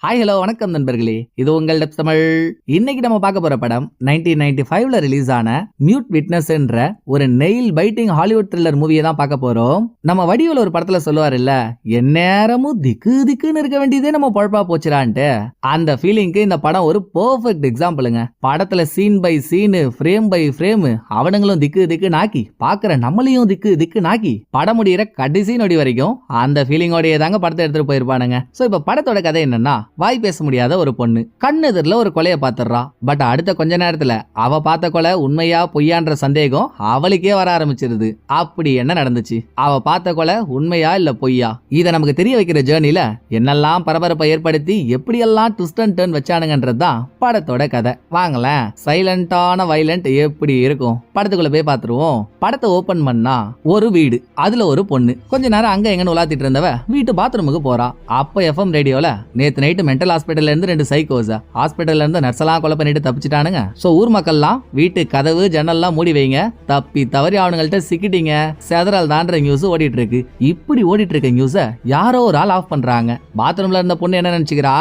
Hi hello வணக்கம் நண்பர்களே, இது உங்கள் டெப்ஸ் தமிழ். இன்னைக்கு நம்ம பார்க்க போற படம் 1995ல ரிலீஸ் ஆன மியூட் விட்னஸ் என்ற ஒரு நெயில் பைட்டிங் ஹாலிவுட் த்ரில்லர் மூவியை தான் பார்க்க போறோம். நம்ம வடிவில் ஒரு படத்துல சொல்லுவார் இல்ல, எந்நேரமும் திக்கு திக்குன்னு இருக்க வேண்டியதே நம்ம பொழப்பா போச்சுடான்ட்டு. அந்த ஃபீலிங்க்கு இந்த படம் ஒரு பெர்ஃபெக்ட் எக்ஸாம்பிளுங்க. படத்துல scene by scene, frame by frame அவனுங்களும் திக்கு திக்கு நாக்கி பாக்குற நம்மளையும் திக்கு திக்கு நாக்கி படம் முடிகிற கடைசி நொடி வரைக்கும் அந்த ஃபீலிங்கோடயே தாங்க படத்தை எடுத்துட்டு போயிருப்பானுங்க. சோ இப்ப படத்தோட கதை என்னன்னா, வாய் பேச முடியாத ஒரு பொண்ணு கண்ணெதிரில் ஒரு கொலையை பார்த்துடுறா. பட் அடுத்த கொஞ்ச நேரத்துல அவ பார்த்த கொலை உண்மையா பொய்யான்ற சந்தேகம் அவளுக்கே வர ஆரம்பிச்சிருது. அப்படி என்ன நடந்துச்சு, அவ பார்த்த கொலை உண்மையா இல்ல பொய்யா, இதை நமக்கு தெரிய வைக்கிற ஜேர்னில என்னெல்லாம் பரபரப்பை ஏற்படுத்தி எப்படியெல்லாம் ட்விஸ்ட் அண்ட் டர்ன் வச்சானுங்கன்றதுதான் படத்தோட கதை. வாங்களேன், சைலண்டான வைலண்ட் எப்படி இருக்கும் படத்துக்குள்ள போய் பார்த்துருவோம். படத்தை ஓபன் பண்ணா ஒரு வீடு, அதுல ஒரு பொண்ணு கொஞ்ச நேரம் அங்க எங்கன்னு உலாத்திட்டு இருந்தவ வீட்டு பாத்ரூமுக்கு போறா. அப்ப எஃப்எம் ரேடியோல நேத்து நைட்டு மென்டல் ஹாஸ்பிட்டல்ல இருந்து 2 சைக்கோஸ் ஹாஸ்பிட்டல்ல இருந்து நர்ஸெல்லாம் கொலை பண்ணிட்டு தப்பிச்சிட்டானுங்க. சோ ஊர் மக்கள்லாம் வீட்டு கதவு ஜன்னல்லாம் மூடி வைங்க, தப்பி தவறி அவனுங்கள்ட்ட சிக்கிட்டீங்க செதறல் தான்ற நியூஸ் ஓடிட்டு இருக்கு. இப்படி ஓடிட்டு இருக்க நியூஸ யாரோ ஒரு ஆள் ஆஃப் பண்றாங்க. பாத்ரூம்ல இருந்த பொண்ணு என்ன நினைச்சுக்கிறா,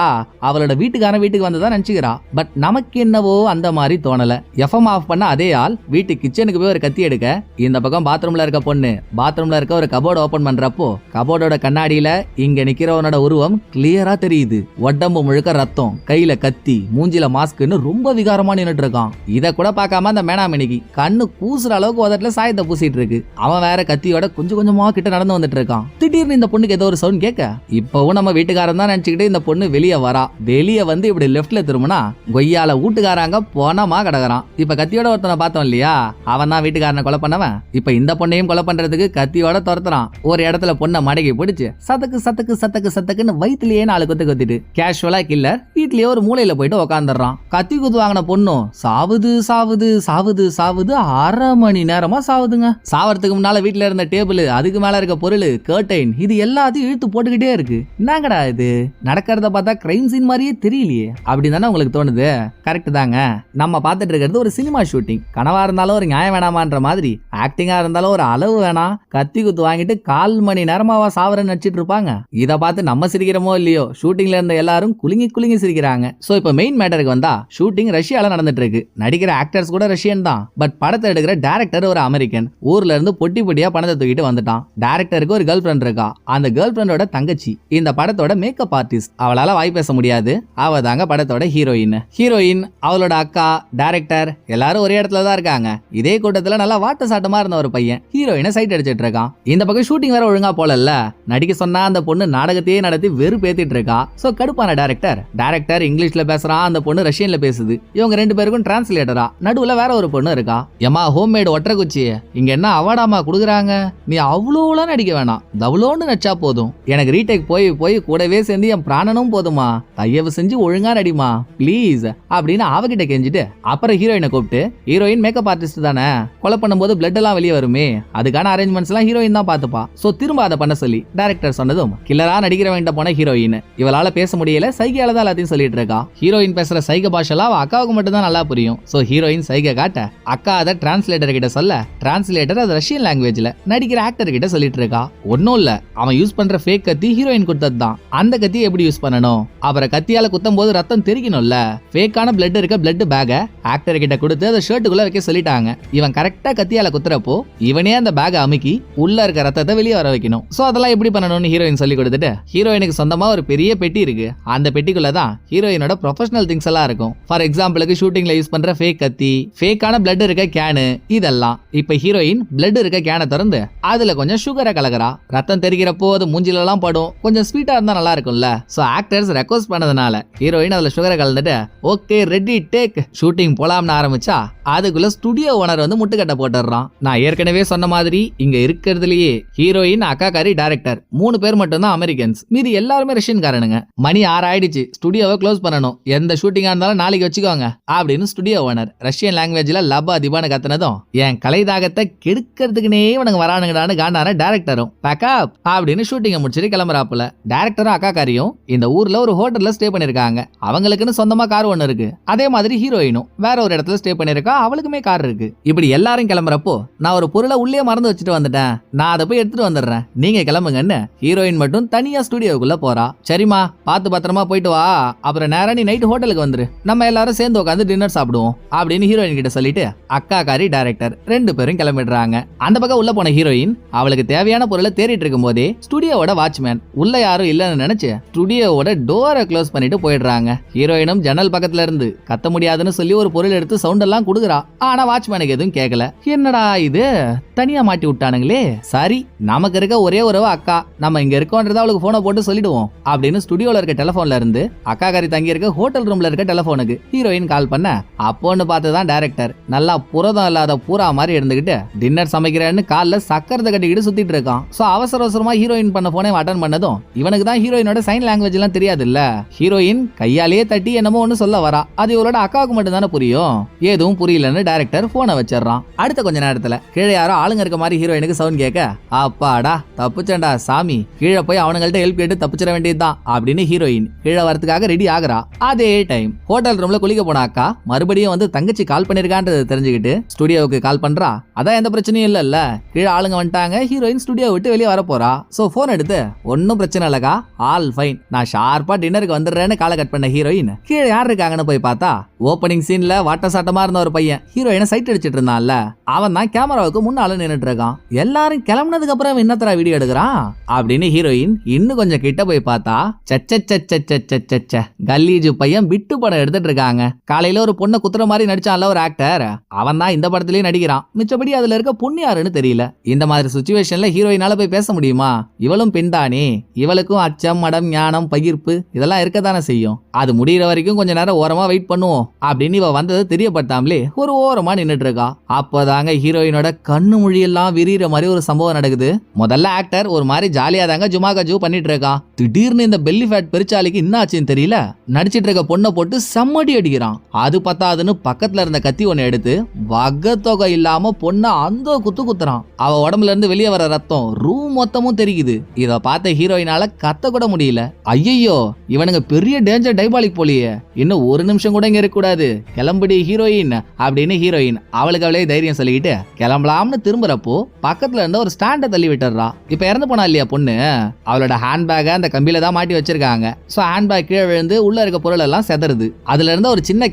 அவளோட வீட்டுக்காரன் வீட்டுக்கு வந்ததா நினைச்சுக்கிறா. பட் நமக்கு என்னவோ அந்த மாதிரி தோணல. எஃப்எம் ஆஃப் பண்ண அதே ஆள் வீட்டு கிச்சனுக்கு போய் ஒரு கத்தி எடுக்க, இந்த பக்கம் பாத்ரூம்ல இருக்க பொண்ணு பாத்ரூம்ல இருக்க ஒரு கபோர்டு ஓபன் பண்றப்போ கபோர்டோட கண்ணாடியில இங்க நிக்கிறவனோட உருவம் கிளியரா தெரியுது. உடம்பு முழுக்க ரத்தம், கையில கத்தி, மூஞ்சில மாஸ்க்னு ரொம்ப விகாரமா நின்னுட்டு இருக்கான். இத கூட பார்க்காம அந்த மேனாமணிக்கு கண்ணு கூசுற அளவுக்கு உதட்டுல சாயத்தை பூசிட்டு இருக்கு. அவன் வேற கத்தியோட கொஞ்சம் கொஞ்சமா கிட்ட நடந்து வந்துட்டு இருக்கான். திடீர்னு இந்த பொண்ணுக்கு ஏதோ ஒரு சவுண்ட் கேட்க, இப்பவும் நம்ம வீட்டுக்காரன் தான் நினைச்சுக்கிட்டு இந்த பொண்ணு வெளியே வரா. வெளியே வந்து இப்படி லெப்ட்ல திரும்பினா கொய்யால வீட்டுக்காரங்க போனமா கிடக்குறான். இப்ப கத்தியோட ஒருத்தனை பார்த்தோம் இல்லையா, அவன் தான் வீட்டுக்காரனை கொலை பண்ணவன். இப்ப இந்த பொண்ணையும் கொலை பண்றதுக்கு கத்தியோட துரத்துறான். ஒரு இடத்துல பொண்ணை மடக்கி பிடிச்சு சத்தக்கு சத்தக்கு சத்தக்கு சத்தக்குன்னு வயிற்றுலயே 4 கொத்து கொத்திட்டு கேஷுவலா கில்லர் வீட்லயே ஒரு மூலையில போயிட்டு உக்காந்துடுறான். கத்தி குத்து வாங்கின பொண்ணும் சாவுது சாவுது சாவுது சாவுது 1/2 மணி நேரமா சாவுதுங்க. சாவறதுக்கு முன்னால வீட்டுல இருந்த டேபிள், அதுக்கு மேல இருக்க பொருள், கர்டைன், இது எல்லாத்தையும் இழுத்து போட்டுக்கிட்டே இருக்கு. என்னங்கடா இது, நடக்கிறத பார்த்தா கிரைம் சீன் மாதிரியே தெரியலையே அப்படின்னு தானே உங்களுக்கு தோணுது. கரெக்ட் தாங்க. நம்ம பார்த்துட்டு இருக்கிறது ஒரு சினிமா ஷூட்டிங். கனவா இருந்தாலும் ஒரு நியாயம் வேணாமான்ற மாதிரி, ஆக்டிங்கா இருந்தாலும் ஒரு அளவு வேணாம். கத்தி குத்து வாங்கிட்டு 1/4 மணி நேரமாவா சாவரன்னு நடிச்சிட்டு இருப்பாங்க. இதை பார்த்து நம்ம சிரிக்கிறோமோ இல்லையோ, ஷூட்டிங்ல இருந்த எல்லாரும் குலுங்கி குலுங்கி சிரிக்கிறாங்க. சோ இப்போ மெயின் மேட்டருக்கு வந்தா, ஷூட்டிங் ரஷ்யால நடந்துட்டு இருக்கு. நடிக்கிற ஆக்டர்ஸ் கூட ரஷ்யன் தான். பட் படத்தை எடுக்கிற டைரக்டர் ஒரு அமெரிக்கன். ஊர்ல இருந்து பொட்டி பொட்டியா பணத்தை தூக்கிட்டு வந்துட்டான். டைரக்டருக்கு ஒரு கேர்ள் ஃபிரெண்ட் இருக்கா. அந்த கேர்ள் ஃபிரெண்டோட தங்கச்சி இந்த படத்தோட மேக்கப் ஆர்டிஸ்ட். அவளால வாய் பேச முடியாது. அவ தாங்க படத்தோட ஹீரோயின் அவளோட அக்கா, டைரக்டர் எல்லாரும் ஒரே இடத்துல தான் இருக்காங்க. இதே கூட்டத்துல நல்லா வாட்ட சாட்டமா இருந்த ஒரு பையன் ஹீரோயினை சைட் அடிச்சிட்டு இருக்கான். இந்த பக்கம் ஷூட்டிங் வேற ஒழுங்கா போலல்ல, நடிக்க சொன்னா அந்த பொண்ணு நாடகத்தையே நடத்தி வெறுப்பேத்திட்டு இருக்கா. சோ கடுப்பான டைரக்டர் இங்கிலீஷ்ல பேசுறான், அந்த பொண்ணு ரஷ்யன்ல பேசுது. இவங்க 2 பேருக்கும் டிரான்ஸ்லேட்டரா. நடுவுல வேற ஒரு பொண்ணு இருக்கா. ஏமா ஹோம்மேட் ஒற்றை குச்சி இங்க என்ன அவார்டாமா குடுக்குறாங்க, நீ அவ்வளோலாம் நடிக்க வேணாம், தவளோன்னு நடிச்சா போதும். எனக்கு ரீடேக் போய் போய் கூடவே சேர்ந்து என் பிராணனும் போதுமா, தயவு செஞ்சு ஒழுங்கா நடிமா ப்ளீஸ் அப்படின்னு அவகிட்ட கெஞ்சிட்டு அப்புறம் ஹீரோயினை கூப்பிட்டு, ஹீரோயின் மேக்கப் ஆர்டிஸ்ட் தானே, கொலை பண்ணும்போது பிளட் எல்லாம் வெளியே வருமே, அதுக்கான அரேஞ்ச்மெண்ட்ஸ் எல்லாம் ஹீரோயின் தான் பாத்துப்பா. சோ திரும்ப அதை பண்ண சொல்லி டைரக்டர் சொன்னதும் கில்லரா நடிக்கிறவன்ட்ட போன ஹீரோயின் இவளால பேச முடியல, சைகையால தான் எல்லாத்தையும் சொல்லிட்டு இருக்கா. ஹீரோயின் பேசுற சைகை பாஷெல்லாம் அவ அக்காவுக்கு மட்டும் தான் நல்லா புரியும். சோ ஹீரோயின் சைகை காட்ட, அக்கா அதை டிரான்ஸ்லேட்டர் கிட்ட சொல்ல, டிரான்ஸ்லேட்டர் அது ரஷ்யன் லாங்குவேஜ்ல நடிக்கிற ஆக்டர் கிட்ட சொல்லிட்டு இருக்கா. ஒன்னும் இல்ல, அவன் யூஸ் பண்ற ஃபேக் கத்தி ஹீரோயின் கொடுத்தது தான். அந்த கத்தியை எப்படி யூஸ் பண்ணணும், அப்புறம் கத்தியால குத்தும் போது ரத்தம் தெரிக்கணும்ல, ஃபேக்கான பிளட் இருக்க பிளட் பேக ஆக்டர் கிட்ட கொடுத்து அதை ஷர்ட்டுக்குள்ள வைக்க சொல்லிட்டாங்க. இவன் கரெக்டா கத்தியால குத்துறப்போ இவனே அந்த பேக அமுக்கி உள்ள இருக்க ரத்தத்தை வெளியே வர வைக்கணும். சோ அதெல்லாம் எப்படி பண்ணணும்னு ஹீரோயின் சொல்லி கொடுத்துட்டு, ஹீரோயினுக்கு சொந்தமா ஒரு பெரிய பெட்டி இருக்கு. அந்த பெட்டிக்குள்ள தான் ஹீரோயினோட ப்ரொஃபஷனல் திங்ஸ் எல்லாம் இருக்கும். ஃபார் எக்ஸாம்பிளுக்கு ஷூட்டிங்ல யூஸ் பண்ற ஃபேக் கத்தி, ஃபேக்கான பிளட் இருக்க கேனு, இதெல்லாம். இப்ப ஹீரோயின் பிளட் இருக்க கேனை திறந்து அதுல கொஞ்சம் சுகரை கலக்குறா. ரத்தம் தெரிக்கிறப்போ அது மூஞ்சில எல்லாம் படும். கொஞ்சம் ஸ்வீட்டா இருந்தா நல்லா இருக்கும்ல. சோ ஆக்டர்ஸ் ரெக்வஸ்ட் பண்ணதுனால ஹீரோயின் அதுல சுகரை கலந்துட்டு ஓகே ரெடி டேக் ஷூட்டிங் போலாம்னு ஆரம்பிச்சா, அதுக்குள்ள ஸ்டுடியோ ஓனர் வந்து முட்டுக்கட்டை போட்டுறான். நான் ஏற்கனவே சொன்ன மாதிரி இங்க இருக்கிறதுலயே ஹீரோயின், அக்காக்காரி, டைரக்டர் 3 பேர் மட்டும் தான் அமெரிக்கன்ஸ். மீதி எல்லாருமே ரஷ்யன் காரனுங்க. மணி 6 ஆயிடுச்சு, ஸ்டுடியோவை க்ளோஸ் பண்ணணும், எந்த ஷூட்டிங்கா இருந்தாலும் நாளைக்கு வச்சுக்கோங்க அப்படின்னு ஸ்டுடியோ ஓனர் ரஷ்யன் லாங்குவேஜ்ல லபா திபான்னு கத்துனதும், என் கலைதாகத்தை கெடுக்கிறதுக்குனே இவனுங்க வரானுங்கடான்னு காண்டான டைரக்டரும் பேக்கப் அப்படின்னு ஷூட்டிங்கை முடிச்சுட்டு கிளம்புறாப்புல. டைரக்டரும் அக்காக்காரியும் இந்த ஊர்ல ஒரு ஹோட்டல்ல ஸ்டே பண்ணிருக்காங்க. அவங்களுக்குன்னு சொந்தமா கார் ஒண்ணு இருக்கு. அதே மாதிரி ஹீரோயினும் வேற ஒரு இடத்துல ஸ்டே பண்ணிருக்கா. அவளுக்குமே கார் இருக்கு. இப்படி எல்லாரும் கிளம்புறப்போ நான் ஒரு பொருளை உள்ளே மறந்து வச்சுட்டு வந்துட்டேன், நான் அதை போய் எடுத்துட்டு வந்துடுறேன், நீங்க கிளம்புங்கன்னு ஹீரோயின் மட்டும் தனியா ஸ்டுடியோக்குள்ள போறா. சரிமா பார்த்து பத்திரமா போயிட்டு வா, அப்புறம் நேரா நீ நைட் ஹோட்டலுக்கு வந்துரு, நம்ம எல்லாரும் சேர்ந்து உட்காந்து டின்னர் சாப்பிடுவோம் அப்படின்னு ஹீரோயின் கிட்ட சொல்லிட்டு அக்காக்காரி டைரக்டர் 2 பேரும் கிளம்பிடுறாங்க. அந்த பக்கம் உள்ள போன ஹீரோயின் அவளுக்கு தேவையான பொருளை தேடிட்டு இருக்கும் போதே ஸ்டுடியோவோட வாட்ச்மேன் உள்ள யாரும் இல்லன்னு நினைச்சு ஸ்டுடியோவோட டோரை க்ளோஸ் பண்ணிட்டு போயிடுறாங்க. ஹீரோயினும் ஜன்னல் பக்கத்துல இருந்து கத்த முடியாதுன்னு சொல்லி ஒரு பொருள் எடுத்து சவுண்ட் எல்லாம் கொடுக்குறா. ஆனா வாட்ச்மேனுக்கு எதுவும் கேட்கல. என்னடா இது தனியா மாட்டி விட்டானுங்களே, சரி நமக்கு இருக்க ஒரே ஒரு அக்கா, நம்ம இங்க இருக்கோன்றத அவளுக்கு போனை போட்டு சொல்லிடுவோம் அப்படின்னு ஸ்டுடியோல இருக்க டெலிபோன்ல இருந்து அக்காக்காரி தங்கி இருக்க ஹோட்டல் ரூம்ல இருக்க டெலிபோனுக்கு ஹீரோயின் கால் பண்ண அப்போன்னு பார்த்துதான் டைரக்டர் நல்லா புரதம் இல்லாத பூரா மாதிரி இருந்துகிட்டு டின்னர் சமைக்கிறேன்னு கால்ல சக்கரத்தை கட்டிக்கிட்டு சுத்திட்டு இருக்கான். சோ அவசர அவசரமா ஹீரோயின் பண்ண போனே அட்டன் பண்ணதும் இவனுக்கு தான் ஹீரோயினோட சைன் லாங்குவேஜ் எல்லாம் தெரியாது இல்ல. ஹீரோயின் கையாலேயே தட்டி என்னமோ ஒண்ணு சொல்ல வரா. அது இவளோட அக்காவுக்கு மட்டும் தானே புரியும். எதுவும் புரியலன்னு டைரக்டர் போனை வச்சிடறான். அடுத்த கொஞ்ச நேரத்துல கீழே யாரோ ஆளுங்க இருக்க மாதிரி ஹீரோயினுக்கு சவுண்ட் கேட்க, அப்பாடா தப்புச்சண்டா சாமி, கீழே போய் அவனுங்கள்ட்ட ஹெல்ப் கேட்டு தப்பிச்சிட வேண்டியதுதான் அப்படின்னு ஹீரோயின் கீழே வரதுக்காக ரெடி ஆகுறா. அதே டைம் ஹோட்டல் ரூம்ல குளிக்க போன அக்கா மறுபடியும் வந்து தங்கச்சி கால் பண்ணிருக்கான்றது தெரிஞ்சுக்கிட்டு ஸ்டுடியோவுக்கு கால் பண்றா. அதான் எந்த பிரச்சனையும் இல்ல, கீழே ஆளுங்க வந்துட்டாங்க, ஹீரோயின் ஸ்டுடியோ விட்டு வெளியே வர போறா. சோ போன் எடுத்து ஒன்னும் பிரச்சனை இல்லக்கா, ஆல் ஃபைன், நான் ஷார்ப்பா டின்னருக்கு வந்துடுறேன்னு காலை கட் பண்ண ஹீரோயின் கீழே யார் இருக்காங்கன்னு போய் பார்த்தா ஓப்பனிங் சீன்ல வாட்ட சாட்டமா இருந்த ஒரு பையன் ஹீரோயினை சைட் அடிச்சிட்டு இருந்தான்ல, அவன் தான் கேமராவுக்கு முன்னால நின்னுட்டு இருக்கான். எல்லாரும் கிளம்புனதுக்கு அப்புறம் என்னத்தரா வீடியோ எடுக்கிறான் அப்படின்னு ஹீரோயின் இன்னும் கொஞ்சம் கிட்ட போய் பார்த்தா கல்லீஜு பையன் விட்டு படம் எடுத்துட்டு இருக்காங்க. காலையில ஒரு பொண்ணை குத்துற மாதிரி நடிச்சான்ல ஒரு ஆக்டர், அவன் தான் இந்த படத்துலயும் நடிக்கிறான். மிச்சபடி அதுல இருக்க பொண்ணு யாருன்னு தெரியல. இந்த மாதிரி சிச்சுவேஷன்ல ஹீரோயினால போய் பேச முடியுமா? இவளும் பெண் தானே, இவளுக்கும் அச்சம் மடம் ஞானம் பகிர்ப்பு இதெல்லாம் இருக்கத்தானே செய்யும். அது முடிகிற வரைக்கும் கொஞ்ச நேரம் ஓரமா வெயிட் பண்ணுவோம் அப்படின்னு இவ வந்தது தெரியப்பட்டாமலே ஒரு ஓரமா நின்னுட்டு இருக்கா. அப்பதாங்க ஹீரோயினோட கண்ணு மொழியெல்லாம் விரிகிற மாதிரி ஒரு சம்பவம் நடக்குது. முதல்ல ஆக்டர் ஒரு மாதிரி ஜாலியா தாங்க ஜுமா கஜு பண்ணிட்டு இருக்கான். திடீர்னு இந்த பெல்லி ஃபேட் பெருச்சாலிக்கு என்ன ஆச்சுன்னு தெரியல, நடிச்சிட்டு இருக்க பொண்ணை போட்டு செம்மடி அடிக்கிறான். அது பத்தாதுன்னு பக்கத்துல இருந்த கத்தி ஒண்ணு எடுத்து வகத்தொகை இல்லாம பொண்ணை அந்த குத்து குத்துறான். அவ உடம்புல இருந்து வெளியே வர ரத்தம் ரூம் மொத்தமும் தெரியுது. இத பார்த்த ஹீரோயினால கத்த கூட முடியல. ஐயோ இவனுங்க பெரிய டேஞ்சர் டைபாலிக் போலியே, இன்னும் ஒரு நிமிஷம் கூட இங்க இருக்க கூடாது, கிளம்புடி ஹீரோயின் அப்படின்னு ஹீரோயின் அவளுக்கு அவளே தைரியம் சொல்லிக்கிட்டு கிளம்பலாம்னு திரும்புறப்போ பக்கத்துல இருந்த ஒரு ஸ்டாண்டை தள்ளி விட்டுறா. இப்ப இறந்து போனா இல்லையா பொண்ணு, அவளோட ஹேண்ட்பேக அந்த கம்பியில தான் மாட்டி வச்சிருக்காங்க. சோ ஹேண்ட்பேக் கீழே விழுந்து உள்ள இருக்க பொருள் எல்லாம் செதறுது. அதுல இருந்த ஒரு சின்ன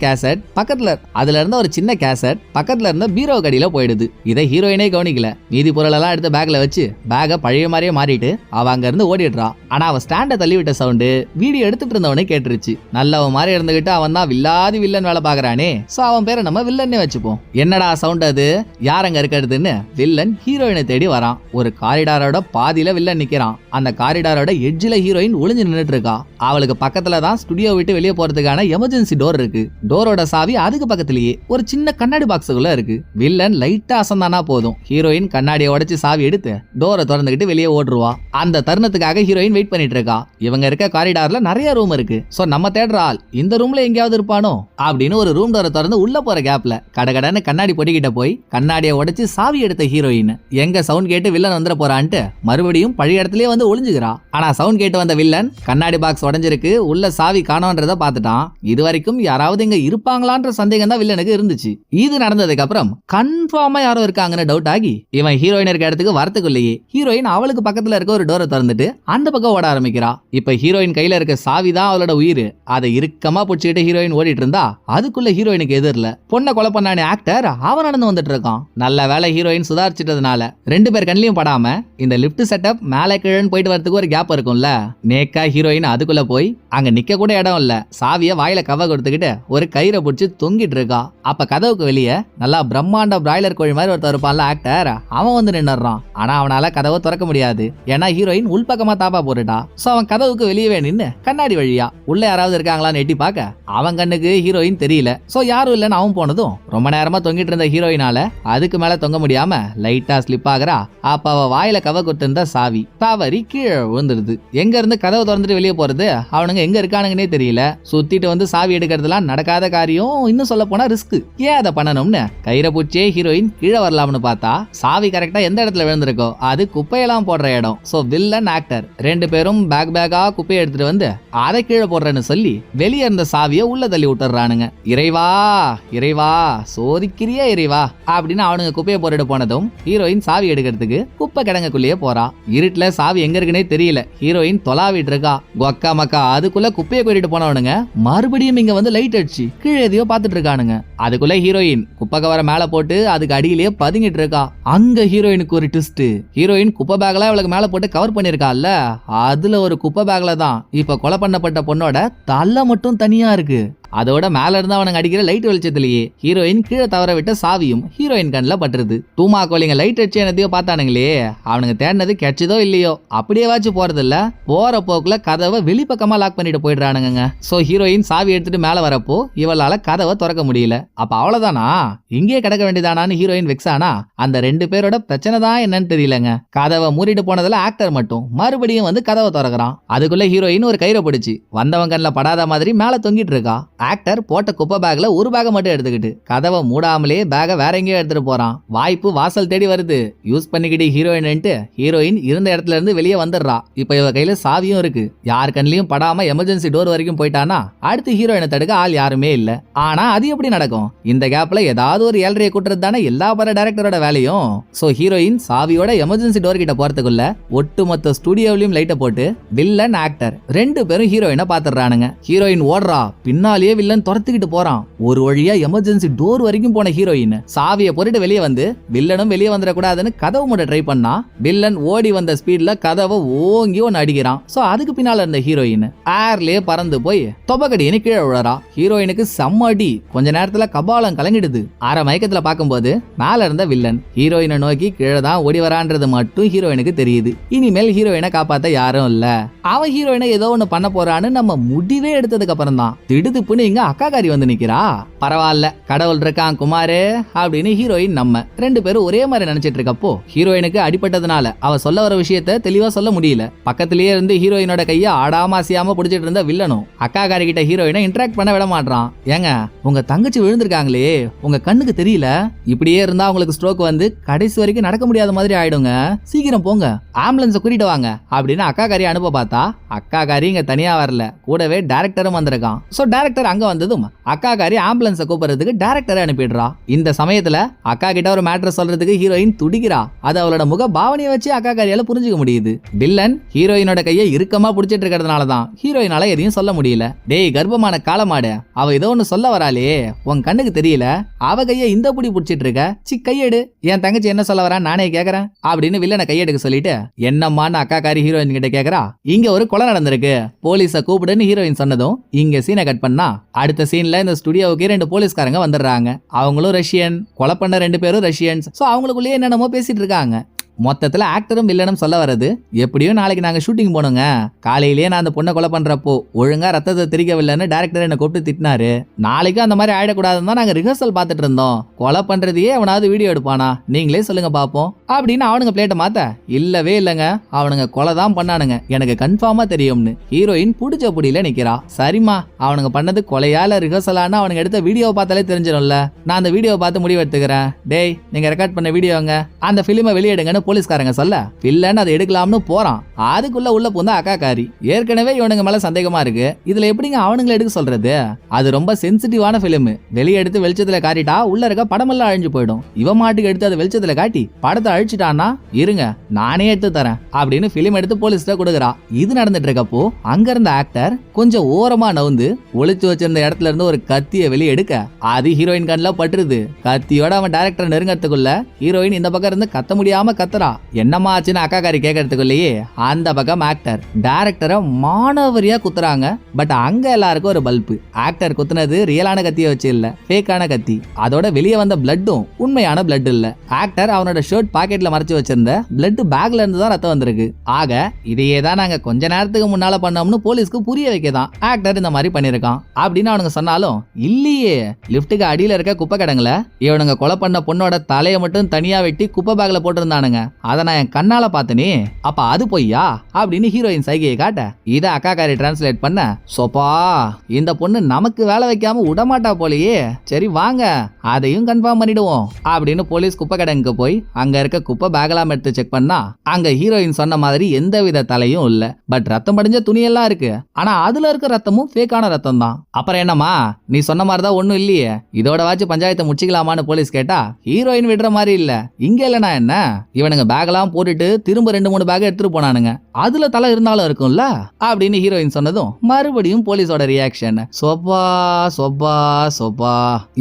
கேசட் பக்கத்துல இருந்த பீரோ கடியில போயிடுது. இதை ஹீரோயினே கவனிக்கல. மீதி பொருள் எல்லாம் எடுத்து பேக்ல வச்சு பேக பழைய மாதிரியே மாறிட்டு அவ அங்க இருந்து ஓடிடுறா. ஆனா அவ ஸ்டாண்டை தள்ளி விட்ட சவுண்டு வீடியோ எடுத்துட்டு இருந்தவனே கேட்டுருச்சு. நல்லவ மாதிரி இருந்துகிட்டு அவன் தான் வில்லாதி வில்லன் வேலை பாக்குறானே. சோ அவன் பேரை நம்ம வில்லன்னே வச்சுப்போம். என்னடா சவுண்ட் அது, யார் அங்க இருக்கிறதுன்னு வில்லன் ஹீரோயினை தேடி வரான். ஒரு காரிடாரோட பாதியில வில்லன் நிக்கிறான். அந்த காரிடாரோட எட்ஜில ஹீரோயின் ஒளிஞ்சு நின்னுட்டு இருக்கா. அவளுக்கு பக்கத்துல தான் ஸ்டுடியோ விட்டு வெளியே போறதுக்கான எமர்ஜென்சி டோர் இருக்கு. டோரோட சாவி அதுக்கு பக்கத்திலேயே ஒரு சின்ன கண்ணாடி பாக்ஸுக்குள்ள இருக்கு. வில்லன் லைட்டா அசந்தானா போதும், ஹீரோயின் கண்ணாடியை உடைச்சு சாவி எடுத்து டோரை திறந்துகிட்டு வெளியே ஓடுருவா. அந்த தருணத்துக்காக ஹீரோயின் வெயிட் பண்ணிட்டு இருக்கா. இவங்க இருக்க காரிடார்ல நிறைய ரூம் இருக்கு. சோ நம்ம தேடுற ஆள் இந்த ரூம்ல எங்கேயாவது இருப்பானோ அப்படின்னு ஒரு ரூம் டோரை திறந்து உள்ள போற கேப்ல கடகடன்னு கண்ணாடி பொட்டிக்கிட்ட போய் கண்ணாடியை உடைச்சு சாவி எடுத்த ஹீரோயின் எங்க சவுண்ட் கேட்டு வில்லன் வந்துட போறான்ட்டு மறுபடியும் பழைய இடத்துலயே வந்து ஒளிஞ்சுக்கிறா. ஆனா சவுண்ட் கேட்டு வந்த வில்லன் கண்ணாடி பாக்ஸ் உடைஞ்சிருக்கு, உள்ள சாவி காணோன்றத பாத்துட்டான். இது வரைக்கும் யாராவது இங்க இருப்பாங்களான்ற சந்தேகம் தான் வில்லனுக்கு இருந்துச்சு. இது நடந்ததுக்கு அப்புறம் கன்ஃபார்மா யாரோ இருக்காங்கன்னு டவுட் ஆகி இவன் ஹீரோயின் இருக்க இடத்துக்கு வரத்துக்குள்ளேயே ஹீரோயின் அவளுக்கு பக்கத்துல இருக்க ஒரு டோரை திறந்துட்டு அந்த பக்கம் ஓட ஆரம்பிக்கிறா. இப்ப ஹீரோயின் கையில இருக்க சாவி தான் அவளோட உயிர். அதை இறுக்கமா பிடிச்சிக்கிட்டு ஹீரோயின் ஓடிட்டு இருந்தா அதுக்குள்ள ஹீரோயினுக்கு எதிரில பொண்ணை கொலை பண்ணானே ஆக்டர் அவன் நடந்து வந்துட்டு இருக்கான். நல்ல வேலை ஹீரோயின் சுதாரிச்சிட்டதுனால 2 பேர் கண்ணிலையும் படாம இந்த லிப்ட் செட்டப் மேலே கீழன்னு போயிட்டு வரதுக்கு ஒரு கேப் இருக்கும்ல, நேக்கா ஹீரோயின் அதுக்குள்ள போய் அங்க நிக்க கூட இடம் இல்ல, சாவிய வாயில கவ கொடுத்துக்கிட்டு ஒரு கயிறை பிடிச்சி தொங்கிட்டு இருக்கா. அப்ப கதவுக்கு வெளியே நல்லா பிரம்மாண்ட பிராய்லர் கோழி மாதிரி ஒருத்தர் இருப்பான்ல ஆக்டர், அவன் வந்து நின்னுறான். ஆனா அவனால கதவை திறக்க முடியாது, ஏன்னா ஹீரோயின் உள்பக்கமா தாப்பா போட்டுட்டா. சோ அவன் கதவுக்கு வெளியே நின்னு கண்ணாடி வழியா உள்ள யாராவது இருக்காங்களான்னு எட்டி பார்க்க அவன் கண்ணுக்கு ஹீரோயின் தெரியல. சோ யாரும் இல்லன்னு அவன் போனதும் ரொம்ப நேரமா தொங்கிட்டு இருந்த ஹீரோயினால அதுக்கு மேல தொங்க முடியாம லைட்டா ஸ்லிப் ஆகுறா. அப்ப அவ வாயில கவ கொடுத்திருந்த சாவி தவறி கீழே விழுந்துருது. எங்க இருந்து கதவை திறந்துட்டு வெளியே போறது, அவனுங்க எங்க இருக்கானுங்கன்னே தெரியல. சுத்திட்டு வந்து சாவி எடுக்கிறதுலாம் நடக்காத காரியம், இன்னும் சொல்ல போனா ரிஸ்க். ஏன் அதை பண்ணணும்னு கயிறை பூச்சியே ஹீரோயின் கீழே வரலாம்னு பார்த்தா சாவி கரெக்டா எந்த இடத்துல விழுந்திருக்கோ அது குப்பையெல்லாம் போடுற இடம். சோ வில்லன் ஆக்டர் 2 பேரும் பேக்கா குப்பையை எடுத்துட்டு வந்து அதை கீழே போடுறேன்னு சொல்லி வெளியே இருந்த சாவியை உள்ள தள்ளி விட்டுறானுங்க. இறைவா இறைவா சோதிக்கிறியா இறைவா அப்படின்னு அவனுங்க குப்பையை போட்டுட்டு போனதும் ஹீரோயின் சாவி எடுக்கிறதுக்கு குப்பை கிடங்குக்குள்ளேயே போறா. இருட்டுல சாவி எங்க இருக்குன்னே தெரியல. ஹீரோயின் தொலாவிட்டு இருக்கா. கொக்கா மக்கா அதுக்குள்ள குப்பையை கொட்டிட்டு போனவனுங்க மறுபடியும் இங்க வந்து லைட் அடிச்சு கீழே எதையோ பாத்துட்டு இருக்கானுங்க. அதுக்குள்ள ஹீரோயின் குப்பை கவரை மேல போட்டு அதுக்கு அடியிலேயே பதுங்கிட்டு இருக்கா. அங்க ஹீரோயினுக்கு ஒரு ட்விஸ்ட். ஹீரோயின் குப்பை பேக்ல அவளுக்கு மேல போட்டு கவர் பண்ணிருக்கால, அதுல ஒரு குப்பை பேக்ல தான் இப்ப கொலை பண்ணப்பட்ட பொண்ணோட தலை மட்டும் தனியா இருக்கு. அதோட மேல இருந்து அவனுங்க அடிக்கிற லைட் வெளிச்சத்திலேயே ஹீரோயின் கீழே தவற விட்ட சாவியும் ஹீரோயின் கண்ணில் பட்டுருது. தூமா கோழிங்க லைட் அடிச்சு என்னத்தையோ பார்த்தானுங்களே, அவனுங்க தேடினது கிடைச்சதோ இல்லையோ அப்படியே வாச்சு போறது இல்ல, போற போக்குல கதவை வெளிப்பக்கமா லாக் பண்ணிட்டு போயிடுறானுங்க. சோ ஹீரோயின் சாவி எடுத்துட்டு மேல வரப்போ இவளால கதவை திறக்க முடியல. அப்ப அவ்வளவுதானா, இங்கே கிடக்க வேண்டியதானான்னு ஹீரோயின் வெக்ஸானா. அந்த 2 பேரோட பிரச்சனை தான் என்னன்னு தெரியலங்க. கதவை மூடிட்டு போனதுல ஆக்டர் மட்டும் மறுபடியும் வந்து கதவை திறக்கிறான். அதுக்குள்ள ஹீரோயின் ஒரு கயிறை பிடிச்சி வந்தவன் கண்ணில் படாத மாதிரி மேல தொங்கிட்டு இருக்கா. ஆக்டர் போட்ட குப்பை பேக்ல ஒரு பேக மட்டும் எடுத்துக்கிட்டு கதவை மூடாமலே பேக வேற எங்கேயோ எடுத்துட்டு போறான். வாய்ப்பு வாசல் தேடி வருது. யூஸ் பண்ணிக்கிட்டு ஹீரோயின் இருந்த இடத்துல இருந்து வெளியே வந்துடுறா. இப்ப இவ கையில சாவியும் இருக்கு. யார் கண்ணிலையும் படாம எமர்ஜென்சி டோர் வரைக்கும் போயிட்டானா அடுத்து ஹீரோயினை தடுக்க ஆள் யாருமே இல்ல. ஆனா அது எப்படி நடக்கும்? இந்த கேப்ல ஏதாவது ஒரு ஏழ்றையை கூட்டுறது தானே எல்லா பட டைரக்டரோட வேலையும். சோ ஹீரோயின் சாவியோட எமர்ஜென்சி டோர் கிட்ட போறதுக்குள்ள ஒட்டுமொத்த ஸ்டுடியோவிலையும் லைட்டை போட்டு வில்லன் ஆக்டர் 2 பேரும் ஹீரோயினை பாத்துறானுங்க. ஹீரோயின் ஓடுறா, பின்னாலே வில்லன் துரத்துக்கிட்டு போறான். ஒரு வழியா எமர்ஜென்சி டோர் வரைக்கும் போன ஹீரோயின் சாவியை போட்டுட்டு வெளியே வந்து வில்லனும் வெளியே வந்துடக்கூடாதுன்னு கதவு மூட ட்ரை பண்ணா. வில்லன் ஓடி வந்த ஸ்பீட்ல கதவை ஓங்கி ஒன்னு அடிக்கிறான். சோ அதுக்கு பின்னால இருந்த ஹீரோயின் ஏர்லயே பறந்து போய் தொபக்கடின்னு கீழே விழறா. ஹீரோயினுக்கு செம்ம அடி. கொஞ்ச நேரத்துல கபாலம் கலங்கிடுது. அரை மயக்கத்துல பார்க்கும்போது மேல இருந்த வில்லன் ஹீரோயினை நோக்கி கீழே தான் ஓடி வரான்றது மட்டும் ஹீரோயினுக்கு தெரியுது. இனிமேல் ஹீரோயினை காப்பாத்த யாரும் இல்ல. அவன் ஹீரோயினை ஏதோ ஒண்ணு பண்ண போறான்னு நம்ம முடிவே எடுத்ததுக்கு அப்புறம் தான் திடுதுப்புன்னு இங்க அக்காக்காரி வந்து நிக்கிறா. பரவாயில்ல, கடவுள் இருக்கான் குமாரு அப்படின்னு ஹீரோயின் நம்ம 2 பேரும் ஒரே மாதிரி நினைச்சிட்டு இருக்கப்போ ஹீரோயினுக்கு அடிபட்டதுனால அவ சொல்ல வர விஷயத்த தெளிவா சொல்ல முடியல. பக்கத்திலேயே இருந்து ஹீரோயினோட கைய ஆடாம அசையாம பிடிச்சிட்டு இருந்த வில்லனும் அக்காக்காரி கிட்ட ஹீரோயினை இன்டராக்ட் பண்ண விட மாட்டான். ஏங்க, உங்க தங்கச்சி விழுந்திருக்காங்களே, உங்க கண்ணுக்கு தெரியல? இப்படியே இருந்தா உங்களுக்கு ஸ்ட்ரோக் வந்து கடைசி வரைக்கும் நடக்க முடியாத மாதிரி ஆயிடுங்க. சீக்கிரம் போங்க, ஆம்புலன்ஸை கூட்டிட்டு வாங்க அப்படின்னு அக்காக்காரி அனுப்ப பார்த்தா அக்காக்காரி இங்க தனியா வரல, கூடவே டைரக்டரும் வந்திருக்கான். சோ டைரக்டர் அங்க வந்ததும் அக்காக்காரி ஆம்புலன்ஸை கூப்பிடுறதுக்கு டைரக்டரை அனுப்பிடுறா. இந்த சமயத்துல அக்கா கிட்ட ஒரு மேட்டர் சொல்றதுக்கு ஹீரோயின் துடிக்கிறா. அது அவளோட முக பாவனையை வச்சு அக்காக்காரியால புரிஞ்சுக்க முடியுது. வில்லன் ஹீரோயினோட கையை இறுக்கமா பிடிச்சிட்டு இருக்கிறதுனாலதான் ஹீரோயினால எதையும் சொல்ல முடியல. டேய் கர்ப்பமான காலமாடு, அவ ஏதோ ஒண்ணு சொல்ல வராளே, உன் கண்ணுக்கு தெரியல? அவ கையை இந்த புடி பிடிச்சிட்டு இருக்க, கையெடு, என் தங்கச்சி என்ன சொல்ல வரா நானே கேக்குறேன் அப்படின்னு வில்லனை கையெடுக்க சொல்லிட்டு என்னம்மான்னு அக்காக்காரி ஹீரோயின் கிட்ட கேக்குறா. இங்க ஒரு கொலை நடந்திருக்கு, போலீஸை கூப்பிடுன்னு ஹீரோயின் சொன்னதும் இங்க சீனை கட் பண்ணா அடுத்த சீன்ல இந்த ஸ்டுடியோவுக்கு 2 போலீஸ்காரங்க வந்துடுறாங்க. அவங்களும் ரஷ்யன், கொலை பண்ண 2 பேரும் ரஷ்யன்ஸ். சோ அவங்களுக்குள்ளேயே என்னென்னமோ பேசிட்டு இருக்காங்க. மொத்தத்துல ஆக்டரும் வில்லனும் சொல்ல வர்றது, எப்படியும் நாளைக்கு நாங்க ஷூட்டிங் போனோங்க, காலையிலேயே நான் அந்த பொண்ணை கொலை பண்றப்போ ஒழுங்கா ரத்தத்தை திரிக்கவில்லைன்னு டைரக்டர் என்ன கூப்பிட்டு திட்டினாரு. நாளைக்கும் அந்த மாதிரி ஆயிடக்கூடாதுன்னு தான் நாங்க ரிஹர்சல் பார்த்துட்டு இருந்தோம். கொலை பண்றதையே அவனாவது வீடியோ எடுப்பானா, நீங்களே சொல்லுங்க பாப்போம் அப்படின்னு அவனுங்க பிளேட்டை மாத்த. இல்லவே இல்லைங்க, அவனுங்க கொலை தான் பண்ணானுங்க, எனக்கு கன்ஃபார்மா தெரியும்னு ஹீரோயின் புடிச்ச புடியில நிக்கிறா. சரிம்மா, அவனுங்க பண்ணது கொலையால ரிஹர்சலான்னு அவனுங்க எடுத்த வீடியோ பார்த்தாலே தெரிஞ்சிடும்ல, நான் அந்த வீடியோ பார்த்து முடிவு எடுத்துக்கிறேன். டேய், நீங்க ரெக்கார்ட் பண்ண வீடியோங்க, அந்த பிலிமை வெளியிடுங்கன்னு போலீஸ்காரங்க சொல்ல வில்லன் அதை எடுக்கலாம்னு போறான். அதுக்குள்ள உள்ள பூந்தா அக்காக்காரி. ஏற்கனவே இவனுங்க மேல சந்தேகமா இருக்கு, இதுல எப்படிங்க அவனுங்களை எடுக்க சொல்றது? அது ரொம்ப சென்சிட்டிவான பிலிம், வெளியே எடுத்து வெளிச்சத்துல காட்டிட்டா உள்ள இருக்க படமெல்லாம் அழிஞ்சு போயிடும். இவ மாட்டுக்கு எடுத்து அதை வெளிச்சத்துல காட்டி படத்தை அழிச்சிட்டான்னா இருங்க நானே எடுத்து தரேன் அப்படின்னு பிலிம் எடுத்து போலீஸ்ல கொடுக்குறா. இது நடந்துட்டு இருக்கப்போ அங்க இருந்த ஆக்டர் கொஞ்சம் ஓரமா நவுந்து ஒளிச்சு வச்சிருந்த இடத்துல இருந்து ஒரு கத்தியை வெளியே எடுக்க அது ஹீரோயின் கண்ணில் பட்டுருது. கத்தியோட அவன் டைரக்டர் நெருங்கறதுக்குள்ள ஹீரோயின் இந்த பக்கம் இருந்து கத்த முடியாம கத்துறா. என்னமா ஆச்சுன்னு அக்காக்காரி கேட்கறதுக்குள்ளேயே அந்த பக்கம் ஆக்டர் டைரக்டரை மானவரியா குத்துறாங்க. பட் அங்க எல்லாருக்கும் ஒரு பல்பு. ஆக்டர் குத்துனது ரியலான கத்தியை வச்சு இல்ல, ஃபேக்கான கத்தி. அதோட வெளியே வந்த பிளட்டும் உண்மையான பிளட் இல்ல. ஆக்டர் அவனோட ஷர்ட் பாக்கெட்ல மறைச்சு வச்சிருந்த பிளட் பேக்ல இருந்து தான் ரத்தம் வந்திருக்கு. ஆக இதையே தான் நாங்க கொஞ்ச நேரத்துக்கு முன்னால பண்ணோம்னு போலீஸ்க்கு புரிய வைக்கதான் ஆக்டர் இந்த மாதிரி பண்ணிருக்கான் அப்படின்னு அவனுங்க சொன்னாலும், இல்லையே, லிப்டுக்கு அடியில இருக்க குப்பை கிடங்குல இவனுங்க கொலை பண்ண பொண்ணோட தலையை மட்டும் தனியா வெட்டி குப்பை பேக்ல போட்டிருந்தானுங்க. இருக்காங்க, அதை நான் என் கண்ணால பார்த்தனே, அப்ப அது பொய்யா அப்படின்னு ஹீரோயின் சைகையை காட்ட இத அக்காக்காரி டிரான்ஸ்லேட் பண்ண, சோப்பா இந்த பொண்ணு நமக்கு வேலை வைக்காம விடமாட்டா போலயே, சரி வாங்க அதையும் கன்ஃபார்ம் பண்ணிடுவோம் அப்படின்னு போலீஸ் குப்பை கிடங்குக்கு போய் அங்க இருக்க குப்பை பேகலாம் எடுத்து செக் பண்ணா அங்க ஹீரோயின் சொன்ன மாதிரி எந்தவித தலையும் இல்ல, பட் ரத்தம் படிஞ்ச துணியெல்லாம் இருக்கு. ஆனா அதுல இருக்க ரத்தமும் ஃபேக்கான ரத்தம் தான். அப்புறம் என்னமா நீ சொன்ன மாதிரிதான் ஒண்ணும் இல்லையே, இதோட வாச்சு பஞ்சாயத்தை முடிச்சுக்கலாமான்னு போலீஸ் கேட்டா ஹீரோயின் விடுற மாதிரி இல்ல, இங்க இல்லனா என்ன, இவனுங்க பேக்லாம் போட்டுட்டு திரும்ப 2-3 பேக் எடுத்துட்டு போனானுங்க, அதுல தலை இருந்தாலும் இருக்கும்ல அப்படின்னு ஹீரோயின் சொன்னதும் மறுபடியும் போலீஸோட ரியாக்ஷன், சொப்பா சொப்பா சொப்பா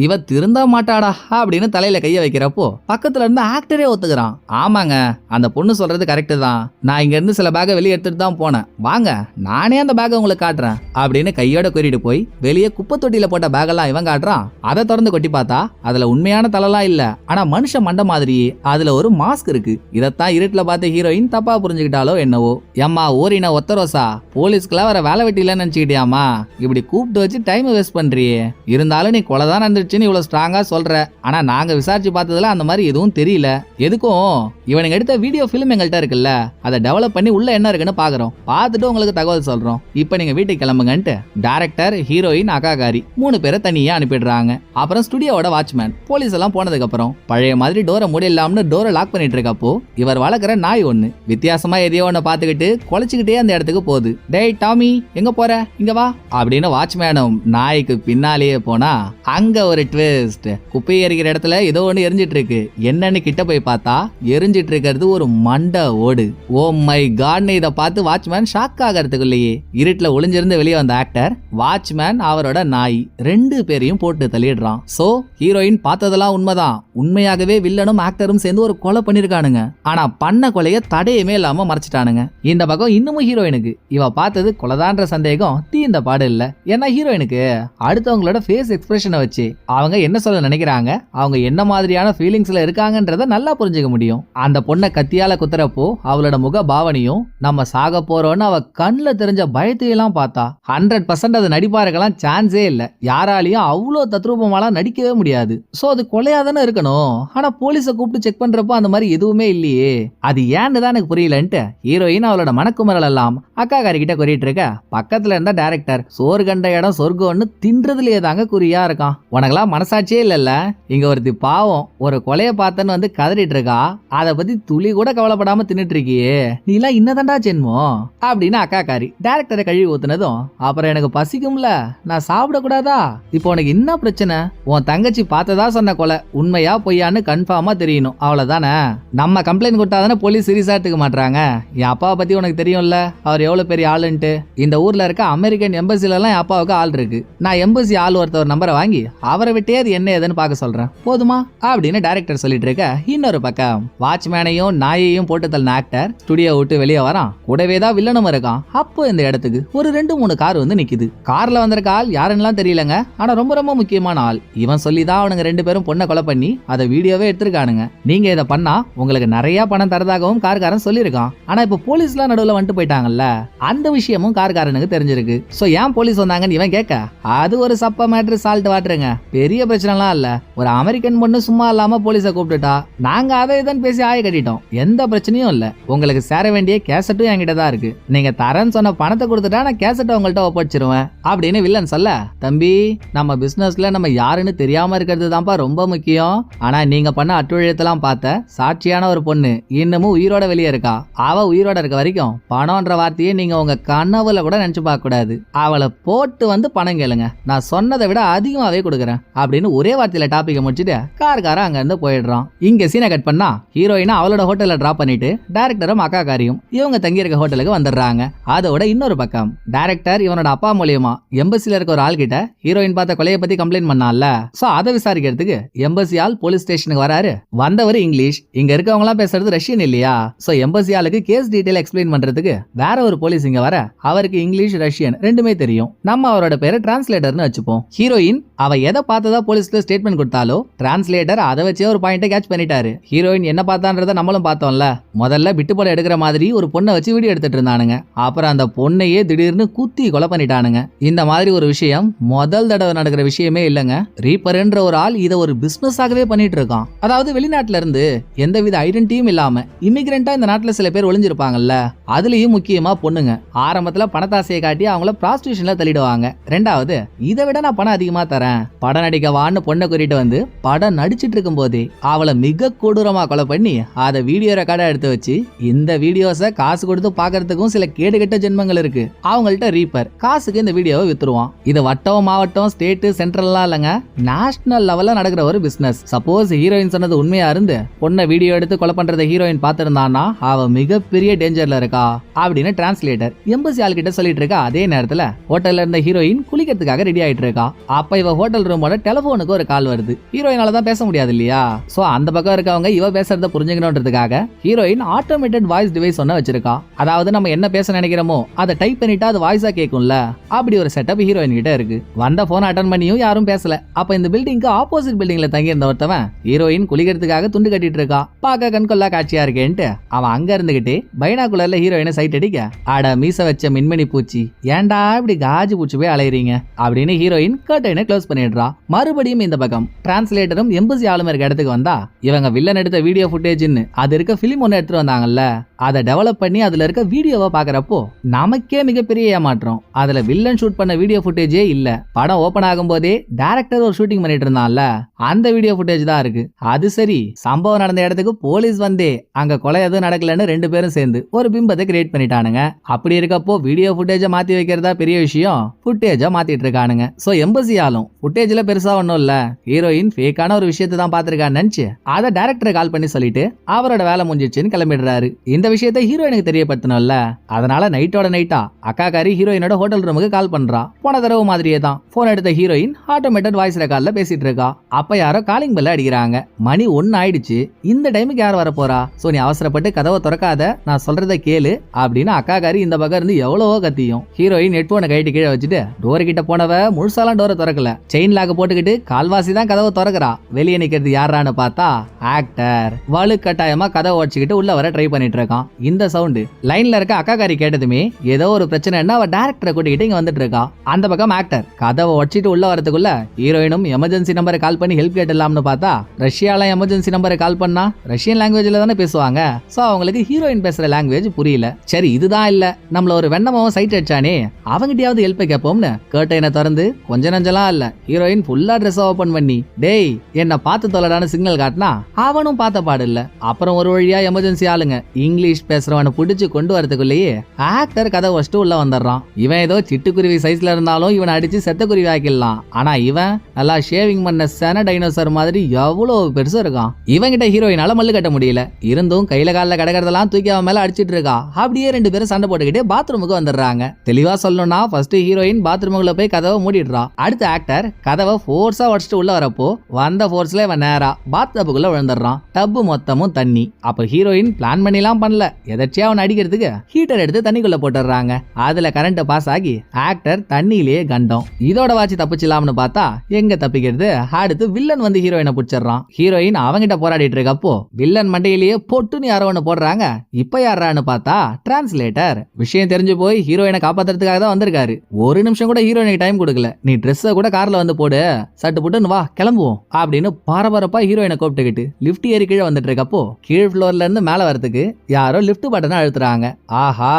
இவ திருந்த மாட்டாடா அப்படின்னு தலையில கைய வைக்கிறப்போ பக்கத்துல இருந்து ஆக்டரே ஒத்துக்கிறான், ஆமாங்க அந்த பொண்ணு சொல்றது கரெக்ட் தான், நான் இங்க இருந்து சில பேக்கை வெளியே எடுத்துட்டு தான் போனேன், வாங்க நானே அந்த பேக்கை உங்களுக்கு காட்டுறேன் அப்படின்னு கையோட கூட்டிட்டு போய் வெளியே குப்பை தொட்டியில போட்ட பேக்கெல்லாம் இவன் காட்டுறான். அதை திறந்து கொட்டி பார்த்தா அதுல உண்மையான தலைலாம் இல்ல, ஆனா மனுஷ மண்ட மாதிரி அதுல ஒரு மாஸ்க் இருக்கு. இதத்தான் இருட்டுல பார்த்த ஹீரோயின் தப்பா புரிஞ்சுக்கிட்டாலோ என்னவோ. ஏம்மா ஓரின ஒத்தரோசா, போலீஸ்க்குலாம் வர வேலை வெட்டி இல்லைன்னு நினைச்சுக்கிட்டியாமா, இப்படி கூப்பிட்டு வச்சு டைம் வேஸ்ட் பண்றியே, இருந்தாலும் நீ கொலை தான் நடந்துருச்சுன்னு இவ்வளவு ஸ்ட்ராங்கா சொல்ற, ஆனா நாங்க விசாரிச்சு பார்த்ததுல அந்த மாதிரி எதுவும் தெரியல, எதுக்கும் இவனுங்க எடுத்த வீடியோ பிலிம் எங்கள்கிட்ட இருக்குல்ல, அதை டெவலப் பண்ணி உள்ள என்ன இருக்குன்னு பாக்குறோம், பார்த்துட்டு உங்களுக்கு தகவல் சொல்றோம், இப்ப நீங்க வீட்டுக்கு கிளம்புங்கன்ட்டு டைரக்டர், ஹீரோயின், அக்காகாரி 3 பேரை தனியா அனுப்பிடுறாங்க. அப்புறம் ஸ்டுடியோட வாட்ச்மேன் போலீஸ் எல்லாம் போனதுக்கு அப்புறம் பழைய மாதிரி டோரை மூடிடலாம்னு டோரை லாக் பண்ணிட்டு இருக்கப்போ இவர் வளர்க்குற நாய் ஒண்ணு வித்தியாசமா எதையோ ஒண்ணு பாத்துக்கிட்டு குலைச்சுக்கிட்டே அந்த இடத்துக்கு போகுது. டேய் டாமி எங்க போற, இங்க வா அப்படின்னு வாட்ச்மேனும் நாய்க்கு பின்னாலேயே போனா அங்க ஒரு ட்விஸ்ட், குப்பை எரிக்கிற இடத்துல ஏதோ ஒண்ணு எரிஞ்சிட்டு இருக்கு, என்னன்னு கிட்ட போய் பார்த்தா எரிஞ்சிட்டு இருக்கிறது ஒரு மண்டை ஓடு. ஓ மை காட், இதை பார்த்து வாட்ச்மேன் ஷாக் ஆகிறதுக்குள்ளேயே இருட்டுல ஒளிஞ்சிருந்து வெளியே வந்த ஆக்டர், வாட்ச்மேன், அவரோட நாய் 2 பேரையும் போட்டு தள்ளிடுறான். சோ ஹீரோயின் பார்த்ததெல்லாம் உண்மைதான், உண்மையாகவே வில்லனும் ஆக்டரும் சேர்ந்து ஒரு கொலை பண்ணிருக்கானுங்க, ஆனா பண்ண கொலைய தடையுமே இல்லாம மறைச்சிட்டானுங்க. இந்த பக்கம் இன்னமும் ஹீரோயினுக்கு இவ பார்த்தது கொலைதான்ற சந்தேகம் தீந்த பாடு இல்ல. ஏன்னா ஹீரோயினுக்கு அடுத்தவங்களோட ஃபேஸ் எக்ஸ்பிரஷனை வச்சு அவங்க என்ன சொல்ல நினைக்கிறாங்க, அவங்க என்ன மாதிரியான ஃபீலிங்ஸ்ல இருக்காங்கன்றத நல்லா புரிஞ்சுக்க முடியும். அந்த பொண்ணை கத்தியால குத்துறப்போ அவளோட முக பாவனையும் நம்ம சாக போறோம்னு அவ கண்ணுல தெரிஞ்ச பயத்தையெல்லாம் பார்த்தா 100% அது நடிப்பாருக்கெல்லாம் சான்ஸே இல்ல, யாராலையும் அவ்வளோ தத்ரூபமாலாம் நடிக்கவே முடியாது. சோ அது கொலையாதானே இருக்கணும், ஆனா போலீஸை கூப்பிட்டு செக் பண்றப்போ அந்த மாதிரி எதுவுமே இல்லையே, அது ஏன்னு தான் எனக்கு புரியலன்ட்டு ஹீரோயின் அவளோட மனக்குமரல் எல்லாம் அக்காகாரி கிட்ட கூறிட்டு இருக்க, பக்கத்துல இருந்த டைரக்டர் சோறு கண்ட இடம் சொர்க்கம்னு தின்றதுலயே தாங்க குறியா இருக்கான். உனக்கெல்லாம் மனசாட்சியே இல்லல்ல, இங்க ஒருத்தி பாவம் ஒரு கொலைய பார்த்தன்னு வந்து கதறிட்டு இருக்கா, அதை பத்தி துளி கூட கவலைப்படாம தின்னுட்டு இருக்கியே, நீ எல்லாம் இன்னதான்டா ஜென்மம் அப்படின்னு அக்காகாரி டைரக்டரை கழுவி ஊத்துனதும், அப்புறம் எனக்கு பசிக்கும்ல, நான் சாப்பிடக்கூடாதா, இப்போ உனக்கு என்ன பிரச்சனை, உன் தங்கச்சி பார்த்ததா சொன்ன கொலை உண்மையா பொய்யான்னு கன்ஃபார்மா தெரியணும், அவ்வளவுதானே, நம்ம கம்ப்ளைண்ட் கொடுத்தாதானே போலீஸ் சீரியஸா எடுத்துக்க மாட்டாங்க, என் அப்பாவை பத்தி உனக்கு தெரியும்ல, அவர் எவ்வளவு பெரிய ஆளுன்ட்டு, இந்த ஊர்ல இருக்க அமெரிக்கன் எம்பசில எல்லாம் என் அப்பாவுக்கு ஆள் இருக்கு, நான் எம்பசி ஆள் ஒருத்தவர் நம்பரை வாங்கி அவரை விட்டே அது என்ன ஏதுன்னு பார்க்க சொல்றேன் போதுமா அப்படின்னு டைரக்டர் சொல்லிட்டு இருக்க, இன்னொரு பக்கம் வாட்ச்மேனையும் நாயையும் போட்டு தள்ளின ஆக்டர் ஸ்டுடியோ விட்டு வெளியே வரான், கூடவே தான் வில்லனும் இருக்கான். அப்போ இந்த இடத்துக்கு ஒரு 2-3 கார் வந்து நிக்குது. கார்ல வந்திருக்க ஆள் யாருன்னு தெரியலங்க, ஆனா ரொம்ப ரொம்ப முக்கியமான ஆள், இவன் சொல்லிதான் அவனுங்க 2 பேரும் பொண்ணை கொலை பண்ணி அதை வீடியோவே எடுத்திருக்கானுங்க, நீங்க இதை பண்ணா உங்களுக்கு நிறைய பணம் தரதாகவும் கார்காரன் சொல்லியிருக்கான். ஆனா இப்ப போலீஸ்லாம் நடுவுல வந்துட்டு போயிட்டாங்கல்ல, அந்த விஷயமும் கார்காரனுக்கு தெரிஞ்சிருக்கு. சோ ஏன் போலீஸ் வந்தாங்கன்னு இவன் கேட்க, அது ஒரு சப்ப மேட்ரு, சால்ட் வாட்டருங்க, பெரிய பிரச்சனைலாம் இல்ல, ஒரு அமெரிக்கன் பொண்ணு சும்மா இல்லாம போலீஸை கூப்பிட்டுட்டா, நாங்க அதை இதன் பேசி ஆய கட்டிட்டோம், எந்த பிரச்சனையும் இல்ல, உங்களுக்கு சேர வேண்டிய கேசட்டும் என்கிட்ட தான் இருக்கு, நீங்க தரேன்னு சொன்ன பணத்தை கொடுத்துட்டா நான் கேசட்டை உங்கள்கிட்ட ஒப்படைச்சிருவேன் அப்படின்னு வில்லன் சொல்ல, தம்பி நம்ம பிசினஸ்ல நம்ம யாருன்னு தெரியாம இருக்கிறது தான்ப்பா ரொம்ப முக்கியம், ஆனா நீங்க பண்ண அட்டுழியத்தெல்லாம் பார்த்த சாட்சியான ஒரு பொண்ணு இன்னமும் உயிரோட வெளியே இருக்கா, அவ உயிரோட இருக்க வரைக்கும் பணம்ன்ற வார்த்தையை நீங்க உங்க கனவுல கூட நினைச்சு பார்க்க கூடாது, அவளை போட்டு வந்து பணம் கேளுங்க, நான் சொன்னதை விட அதிகமாவே கொடுக்குறேன் அப்படின்னு ஒரே வார்த்தையில டாபிக் முடிச்சுட்டு கார்காரன் அங்க இருந்து போயிடுறான். இங்க சீனை கட் பண்ணா ஹீரோயினா அவளோட ஹோட்டல்ல டிராப் பண்ணிட்டு டைரக்டரும் அக்காகாரியும் இவங்க தங்கி இருக்க ஹோட்டலுக்கு வந்துடுறாங்க. அதோட இன்னொரு பக்கம் டைரக்டர் இவனோட அப்பா மூலியமா எம்பசில இருக்க ஒரு ஆள் கிட்ட ஹீரோயின் பார்த்த கொலையை பத்தி கம்ப்ளைண்ட் பண்ணால, சோ அதை விசாரிக்கிறதுக்கு எம்பசி ஆள் போலீஸ் ஸ்டேஷனுக்கு வராரு. வந்தவர் இங்கிலீஷ், இங்க இருக்கவங்க எல்லாம் பேசுறது ரஷ்யன் இல்லையா, சோ எம்பசி ஆளுக்கு கேஸ் டீடைல் எக்ஸ்பிளைன் பண்றதுக்கு வேற ஒரு போலீஸ் இங்க வர, அவருக்கு இங்கிலீஷ் ரஷ்யன் ரெண்டுமே தெரியும், நம்ம அவரோட பேரை டிரான்ஸ்லேட்டர்னு வச்சுப்போம். ஹீரோயின் அவ எதை பார்த்ததா போலீஸ்ல ஸ்டேட்மெண்ட் கொடுத்தாலோ டிரான்ஸ்லேட்டர் அதை வச்சே ஒரு பாயிண்ட கேட்ச் பண்ணிட்டாரு. ஹீரோயின் என்ன பார்த்தான்றத நம்மளும் பார்த்தோம்ல, முதல்ல விட்டு போட எடுக்கிற மாதிரி ஒரு பொண்ணை வச்சு வீடியோ எடுத்துட்டு இருந்தானுங்க, அப்புறம் அந்த பொண்ணையே திடீர்னு குத்தி கொலை பண்ணிட்டானுங்க. இந்த மாதிரி ஒரு விஷயம் முதல் தடவை நடக்கிற விஷயமே இல்லங்க, ரீப்பர்ன்ற ஒரு ஆள் இதை ஒரு பிசினஸ் ஆகவே பண்ணிட்டு இருக்கான். அதாவது வெளிநாட்டுல இருந்து எந்தவித ஐடென்டிட்டியும் இல்லாம இமிகிரண்டா இந்த நாட்டுல சில பேர் ஒளிஞ்சிருப்பாங்கல்ல, அதுலயும் முக்கியமா பொண்ணுங்க ஆரம்பத்துல பணத்தாசையை காட்டி அவங்கள பிராஸ்டியூஷன்ல தள்ளிடுவாங்க. ரெண்டாவது, இதை விட நான் பணம் அதிகமா தரேன், படம் நடிக்க வான்னு பொண்ணை கூட்டிட்டு வந்து படம் நடிச்சிட்டு இருக்கும் போதே அவளை மிக கொடூரமா கொலை பண்ணி அதை வீடியோ ரெக்கார்டா எடுத்து வச்சு இந்த வீடியோஸை காசு கொடுத்து பாக்குறதுக்கும் சில கேடுகட்ட ஜென்மங்கள் இருக்கு. அவங்கள்ட்ட ரீப்பர் காசுக்கு இந்த வீடியோவை வித்துருவான். இது வட்டம், மாவட்டம், ஸ்டேட், சென்ட்ரல்லாம் இல்லங்க, நேஷனல் லெவல்ல நடக்கிற ஒரு பிசினஸ். சப்போஸ் ஹீரோயின் சொன்னது உண்மையா இருந்து பொண்ணை வீடியோ எடுத்து கொலை பண்றத ஹீரோயின் பாத்திருந்தானா அவ மிகப்பெரிய டேஞ்சர்ல இருக்கா அப்படின்னு டிரான்ஸ்லேட்டர் எம்பசி ஆள் கிட்ட சொல்லிட்டு இருக்கா. அதே நேரத்துல ஹோட்டல்ல இருந்த ஹீரோயின் குளிக்கிறதுக்காக ரெடி ஆயிட்டு இருக்கா. அப்ப இவ ஹோட்டல் ரூமோட டெலிபோனுக்கு ஒரு கால் வருது. ஹீரோயினால தான் பேச முடியாது இல்லையா, சோ அந்த பக்கம் இருக்கவங்க இவ பேசுறத புரிஞ்சுக்கணும்ன்றதுக்காக ஹீரோயின் ஆட்டோமேட்டட் வாய்ஸ் டிவைஸ் ஒன்னு வச்சிருக்கா. அதாவது நம்ம என்ன பேச நினைக்கிறோமோ அதை டைப் பண்ணிட்டா அது வாய்ஸா கேட்கும்ல, அப்படி ஒரு செட்டப் ஹீரோயின் கிட்ட இருக்கு. வந்த போன் அட்டன் பண்ணியும் யாரும் பேசல. அப்ப இந்த பில்டிங்க்கு ஆப்போசிட் பில்டிங்ல தங்கி இருந்த ஒருத்தவன் ஹீரோயின் குளிக்கிறதுக்காக துண்டு கட்டிட்டு இருக்கா. பாக்க கண்கொள்ளா காட்சியா இருக்கேன்ட்டு அவன் அங்க இருந்துகிட்டே பைனாகுலர்ல ஹீரோயினை சைட் அடிக்க, அட மீச வச்ச மின்மணி பூச்சி, ஏன்டா இப்படி காஜு பூச்சி போய் அலையறீங்க அப்படின்னு ஹீரோயின் கர்டைனை க்ளோஸ் பண்ணிடுறா. மறுபடியும் இந்த பக்கம் டிரான்ஸ்லேட்டரும் எம்பசி ஆளும் இருக்க இடத்துக்கு வந்தா இவங்க வில்லன் எடுத்த வீடியோ ஃபுட்டேஜ்னு அது இருக்க பிலிம் ஒன்னு எடுத்துட்டு வந்தாங்கல்ல, அதை டெவலப் பண்ணி அதுல இருக்க வீடியோவை பாக்குறப்போ நமக்கே மிகப்பெரிய ஏமாற்றம். அதுல வில்லன் ஷூட் பண்ண வீடியோ ஃபுட்டேஜே இல்ல. படம் ஓபன் ஆகும் போதே டைரக்டர் ஒரு ஷூட்டிங் பண்ணிட்டு இருந்தான்ல, அந்த வீடியோ ஃபுட்டேஜ் தான் இருக்கு. அது சரி, சம்பவம் நடந்த இடத்துக்கு போலீஸ் வந்தே அங்க கொலை எதுவும் நடக்கலன்னு ரெண்டு பேரும் சேர்ந்து ஒரு பிம்பத்தை கிரியேட் பண்ணிட்டானுங்க. அப்படி இருக்கப்போ வீடியோ ஃபுட்டேஜ மாத்தி வைக்கிறதா பெரிய விஷயம், ஃபுட்டேஜ மாத்திட்டு இருக்கானுங்க. சோ எம்பசி ஆளும் ஃபுட்டேஜ்ல பெருசா ஒண்ணும் இல்ல, ஹீரோயின் ஃபேக்கான ஒரு விஷயத்தை தான் பாத்திருக்கான்னு நினைச்சு அதை டைரக்டர் கால் பண்ணி சொல்லிட்டு அவரோட வேலை முடிஞ்சிச்சுன்னு கிளம்பிடுறாரு. இந்த விஷயத்தை ஹீரோயினுக்கு தெரியப்படுத்தணும்ல, அதனால நைட்டோட நைட்டா அக்காக்காரி ஹீரோயினோட ஹோட்டல் ரூமுக்கு கால் பண்றா. போன தடவை மாதிரியே தான் போன் எடுத்த ஹீரோயின் ஆட்டோமேட்டட் வாய்ஸ் ரெக்கார்ட்ல பேசிட்டு இருக்கா. அப்ப யாரோ காலிங் பெல் அடிக்கிறாங்க. மணி 1 ஆயிடுச்சு. இந்த டைமுக்கு யார் வர போறா, சோ நீ அவசரப்பட்டு கதவை திறக்காத, நான் சொல்றத கேளு அப்படின்னு அக்காக்காரி இந்த பக்கம் இருந்து எவ்வளவோ கத்தியும் ஹீரோயின் ஹெட்போனை கைட்டு கீழே வச்சுட்டு டோர் கிட்ட போனவ முழுசாலாம் டோரை திறக்கல, செயின் லாக் போட்டுக்கிட்டு கால்வாசி தான் கதவை திறக்கிறா. வெளியே நிக்கிறது யாரான்னு பார்த்தா ஆக்டர் வலு கட்டாயமா கதவை உடைச்சுக்கிட்டு உள்ள வர ட்ரை பண்ணிட்டு இருக்கான். இந்த சவுண்டு லைன்ல இருக்க அக்காக்காரி கேட்டதுமே ஏதோ ஒரு பிரச்சனைன்னா அவ டைரக்டரை கூட்டிக்கிட்டு இங்க வந்துட்டு இருக்கா. அந்த பக்கம் ஆக்டர் கதவை உடைச்சிட்டு உள்ள வரதுக்குள்ள ஹீரோயினும் எமர்ஜென்சி நம்பரை கால் பண்ணி ஹெல்ப் கேட்டலாம்னு பார்த்தா ரஷ்யால எமர்ஜென்சி நம்பரை கால் பண்ணா ரஷ்யன் லாங்குவேஜ்ல தானே பேசுவாங்க. சோ அவங்களுக்கு ஹீரோயின் பேசுற லாங்குவேஜ் புரியல. சரி இதுதான் இல்ல, நம்மள ஒரு வெண்ணமாவும் சைட் அடிச்சானே அவங்கிட்டயாவது ஹெல்ப் கேட்போம்னு கர்டைனை திறந்து கொஞ்ச நஞ்சலாம் இல்ல ஹீரோயின் ஃபுல்லா ட்ரெஸ் ஓபன் பண்ணி டேய் என்ன பார்த்து தொலைடான்னு சிக்னல் காட்டினா அவனும் பார்த்த பாடு இல்ல. அப்புறம் ஒரு வழியா எமர்ஜென்சி ஆளுங்க இங்கிலீஷ் பேசுறவனை பிடிச்சு கொண்டு வரதுக்குள்ளேயே ஆக்டர் கதை வச்சுட்டு உள்ள வந்துடுறான். இவன் ஏதோ சிட்டுக்குருவி சைஸ்ல இருந்தாலும் இவனை அடிச்சு செத்த குருவி ஆக்கிடலாம். ஆனா இவன் நல்லா ஷேவிங் பண்ண சென டைனோசர் மாதிரி எவ்வளவு பெருசா இருக்கான். இவங்கிட்ட ஹீரோயினால மல்லு கட்ட முடியல. இருந்தும் கையில காலில் கிடக்கிறதெல்லாம் தூக்கி அவன் மேல அடிச்சிட்டு இருக்கா. அப்படியே ரெண்டு பேரும் சண்டை போட்டுக்கிட்டே பாத்ரூமுக்கு வந்துடுறாங்க. தெளிவா சொல்லணும்னா ஃபர்ஸ்ட் ஹீரோயின் பாத்ரூமுக்குள்ள போய் கதவை மூடிடுறா. அடுத்த ஆக்டர் கதவை ஃபோர்ஸா உடச்சிட்டு உள்ள வரப்போ வந்த ஃபோர்ஸ்ல இவன் நேரா பாத் டப்புக்குள்ள விழுந்துடுறான். டப்பு மொத்தமும் தண்ணி. அப்ப ஹீரோயின் பிளான் பண்ணிலாம் பண்ணல, எதாச்சியா அவன் அடிக்கிறதுக்கு ஹீட்டர் எடுத்து தண்ணிக்குள்ள போட்டுறாங்க. அதுல கரண்ட் பாஸ் ஆகி ஆக்டர் தண்ணியிலேயே கண்டம். இதோட வாச்சு தப்பிச்சலாம்னு பார்த்தா எங்க தப்பிக்கிறது, அடுத்து வில்லன் வந்து ஹீரோயினை பிடிச்சிடறான். ஹீரோயின் அவங்கிட்ட போராடிட்டு இருக்கப்போ வில்லன் மண்டையிலேயே பொட்டுன்னு யாரோ ஒண்ணு போடுறாங்க. இப்ப யாரான்னு பார்த்தா டிரான்ஸ்லேட்டர். விஷயம் தெரிஞ்சு போய் ஹீரோயினை காப்பாத்துறதுக்காக தான் வந்திருக்காரு. ஒரு நிமிஷம் கூட ஹீரோயினுக்கு டைம் கொடுக்கல. நீ ட்ரெஸ்ஸை கூட கார்ல வந்து போடு, சட்டு புட்டுன்னு வா கிளம்புவோம் அப்படின்னு பரபரப்பா ஹீரோயினை கூப்பிட்டுக்கிட்டு லிப்ட் ஏறி கீழே வந்துட்டு இருக்கப்போ கீழ் ஃப்ளோர்ல இருந்து மேல வரதுக்கு யாரோ லிப்ட் பட்டனை அழுத்துறாங்க. ஆஹா,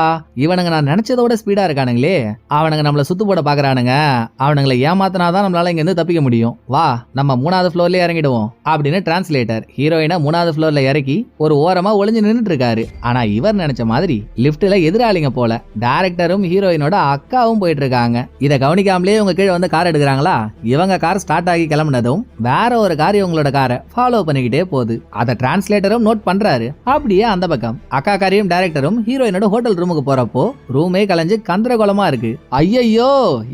இவனுங்க நான் நினைச்சதோட ஸ்பீடா இருக்கானுங்களே, அவனுங்க நம்மள சுத்து போட பாக்குறானுங்க, அவனுங்களை ஏமாத்தினாதான் நம்மளால இங்க இருந்து தப்பிக்க முடியும், வா நம்ம 3வது ஃப்ளோர்ல இறங்கிடுவோம் அப்படின்னு டிரான்ஸ்லேட்டர் ஹீரோயினை 3வது ஃப்ளோர்ல இறக்கி ஒரு ஓரமா ஒளிஞ்சு நின்னுட்டு இருக்காரு. ஆனா இவர் நினைச்ச மாதிரி லிப்ட்ல எதிராளிங்க போல டைரக்டரும் ஹீரோயினோட அக்காவும் போயிட்டு இருக்காங்க. இதை கவனிக்காமலே இவங்க கீழே வந்து கார் எடுக்கிறாங்களா. இவங்க கார் ஸ்டார்ட் ஆகி கிளம்பினதும் வேற ஒரு கார் இவங்களோட காரை ஃபாலோ பண்ணிக்கிட்டே போகுது. அதை டிரான்ஸ்லேட்டரும் நோட் பண்றாரு. அப்படியே அந்த பக்கம் அக்கா காரியும் டைரக்டரும் ஹீரோயினோட ஹோட்டல் ரூமுக்கு போறப்போ ரூமே கலைஞ்சு கந்தரகோலமா இருக்கு. ஐயோ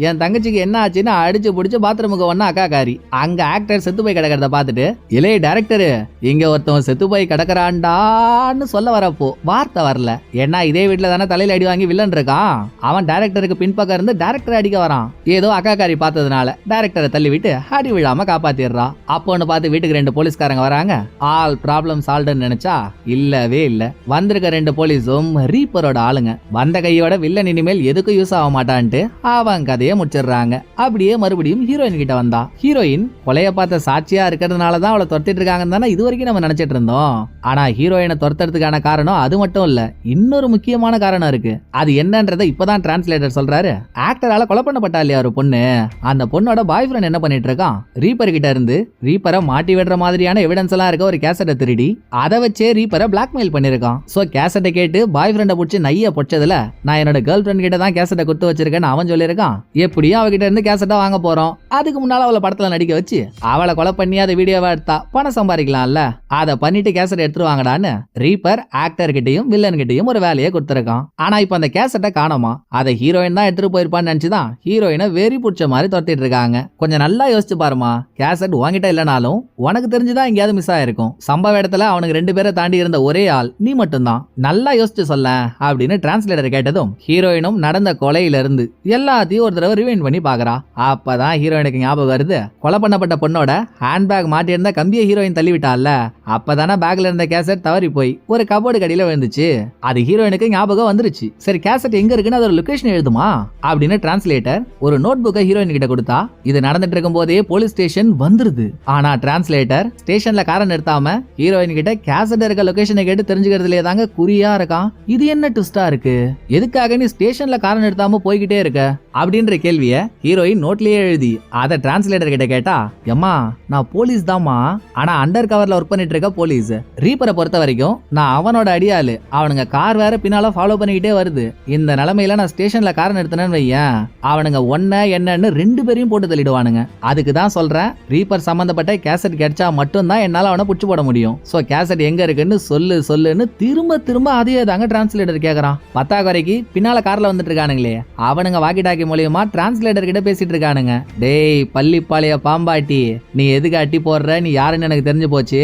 என் தங்கச்சிக்கு என்ன ஆச்சுன்னு அடிச்சு பிடிச்சு பாத்ரூமுக்கு வந்தா அக்கா காரி. அங்க ஆக்டர் செத்து போய் கிடக்கிறத பார்த்துட்டு இளைய டைரக்டர் இங்க ஒருத்தவன் செத்து போய் கிடக்குறான்டான்னு சொல்ல வரப்போ வார்த்தை வரல. ஏன்னா இதே வீட்டுல தானே தலையில அடி வாங்கி வில்லன் இருக்கான். அவன் டைரக்டருக்கு பின்பக்கம் இருந்து டைரக்டர் அடிக்க வரான். ஏதோ அக்கா காரி பார்த்ததுனால டைரக்டரை தள்ளி விட்டு அடி விழாம காப்பாத்திடுறான். அப்போன்னு பார்த்து வீட்டுக்கு 2 போலீஸ்காரங்க வராங்க. ஆல் ப்ராப்ளம் சால்வ்டுன்னு நினைச்சா இல்லவே இல்ல. வந்திருக்க 2 போலீஸும் ரீப்பரோட ஆளுங்க. வந்த கையோட வில்லன் இனிமேல் எதுக்கும் யூஸ் ஆக மாட்டான்ட்டு அவன் கதையை முடிச்சிடுறாங்க. அப்படியே மறுபடியும் ஹீரோயின் கிட்ட வந்தா. ஹீரோயின் கொலைய பார்த்த சாட்சியா இருக்கிறதுனாலதான் அவளை துரத்திட்டு இருக்காங்கன்னு தானே இது வரைக்கும் நம்ம நினைச்சிட்டு இருந்தோம். இருக்கும். ஆனா ஹீரோயினை துரத்துறதுக்கான காரணம் அது மட்டும் இல்ல, இன்னொரு முக்கியமான காரணம் இருக்கு. அது என்னன்றதை இப்பதான் டிரான்ஸ்லேட்டர் சொல்றாரு. ஆக்டரால கொலை பண்ணப்பட்டா இல்லையா ஒரு பொண்ணு, அந்த பொண்ணோட பாய் ஃப்ரெண்ட் என்ன பண்ணிட்டு இருக்கான், ரீப்பர் கிட்ட இருந்து ரீப்பரை மாட்டி விடுற மாதிரியான எவிடன்ஸ் எல்லாம் இருக்க ஒரு கேசட்டை திருடி அதை வச்சே ரீப்பரை பிளாக்மெயில் பண்ணிருக்கான். சோ கேசட்டை கேட்டு பாய் ஃப்ரெண்டை பிடிச்சி நைய பொச்சதுல நான் என்னோட கேர்ள் ஃப்ரெண்ட் கிட்ட தான் கேசட்டை கொடுத்து வச்சிருக்கேன்னு அவன் சொல்லியிருக்கான். எப்படியும் அவகிட்ட இருந்து கேசட்டை வாங்க போறோம், அதுக்கு முன்னால அவளை படத்துல நடிக்க வச்சு அவளை கொலை பண்ணி அதை வீடியோவா எடுத்தா பணம் சம்பாதிக்கலாம்ல, அதை பண்ணிட்டு கேசட் எடுத்துட்டு வாங்கடான்னு ரீப்பர் ஆக்டர் கிட்டையும் வில்லன் கிட்டையும் ஒரு வேலையை கொடுத்திருக்கான். ஆனா இப்ப அந்த கேசட்டை காணோமா, அதை ஹீரோயின் தான் எடுத்துட்டு போயிருப்பான்னு நினைச்சுதான் ஹீரோயினை வெறி புடிச்ச மாதிரி துரத்திட்டு இருக்காங்க. கொஞ்சம் நல்லா யோசிச்சு பாருமா, கேசட் வாங்கிட்ட இல்லனாலும் உனக்கு தெரிஞ்சுதான் எங்கேயாவது மிஸ் ஆயிருக்கும். சம்பவ இடத்துல அவனுக்கு 2 பேரை தாண்டி இருந்த ஒரே ஆள் நீ மட்டும்தான், நல்லா யோசிச்சு சொல்ல அப்படின்னு டிரான்ஸ்லேட்டர் கேட்டதும் ஹீரோயினும் நடந்த கொலையில இருந்து எல்லாத்தையும் ஒரு தடவை ரிவைண்ட் பண்ணி பாக்குறா. அப்பதான் ஹீரோயினுக்கு ஞாபகம் வருது, கொலை பண்ணப்பட்ட பொண்ணோட ஹேண்ட்பேக் மாட்டி இருந்த கம்பியை ஹீரோயின் தள்ளி விட்டால, அப்பதானே பேக்ல இருந்த கேசட் தவறி போய் ஒரு கபோர்டு கடியில விழுந்துச்சு. அது ஹீரோயினுக்கு ஞாபகம் வந்துருச்சு. சரி கேசட் எங்க இருக்குன்னு அதோட லொகேஷன் எழுதுமா அப்படின்னு டிரான்ஸ்லேட்டர் ஒரு நோட் புக்கை ஹீரோயின் கிட்ட கொடுத்தா, இது நடந்துட்டு இருக்கும் போதே போலீஸ் ஸ்டேஷன் வந்துருது. ஆனா டிரான்ஸ்லேட்டர் ஸ்டேஷன்ல காரை நிறுத்தாம ஹீரோயின் கிட்ட கேசட் இருக்க லொகேஷனை கேட்டு தெரிஞ்சுக்கிறதுலே தாங்க குறியா இருக்கான். இது என்ன ட்விஸ்டா இருக்கு, எதுக்காக நீ ஸ்டேஷன்ல காரை நிறுத்தாம போய்கிட்டே இருக்க அப்படின்ற கேள்விய ஹீரோயின் நோட்லயே எழுதி அதை டிரான்ஸ்லேட்டர் கிட்ட கேட்டா, எம்மா நான் போலீஸ் தாமா, ஆனா அண்டர் கவர்ல ஒர்க் பண்ணிட்டு இருக்க போலீஸ். ரீப்பரை பொறுத்த வரைக்கும் நான் அவனோட அடியாளு, அவனுங்க கார் வேற பின்னால ஃபாலோ பண்ணிக்கிட்டே வருது. இந்த நிலைமையில நான் ஸ்டேஷன்ல காரை நிறுத்தினேன்னு வையேன், அவனுங்க ஒன்ன என்னன்னு 2 பேரையும் போட்டு தள்ளிடுவானுங்க. அதுக்கு தான் சொல்றேன், ரீப்பர் சம்பந்தப்பட்ட கேசட் கிடைச்சா மட்டும்தான் என்னால அவனை புடிச்சு போட முடியும். சோ கேசட் எங்க இருக்குன்னு சொல்லுன்னு திரும்ப திரும்ப அதே தாங்க டிரான்ஸ்லேட்டர் கேக்குறான். பத்தாக்குறைக்கு பின்னால கார்ல வந்துட்டு இருக்கானுங்களே அவனுங்க வாக்கி டாக்கி மூலியமா டிரான்ஸ்லேட்டர் கிட்ட பேசிட்டு இருக்கானுங்க. டேய் பள்ளிப்பாளைய பாம்பாட்டி, நீ எதுக்கு அட்டி போடுற, நீ யாருன்னு எனக்கு தெரிஞ்சு போச்சு,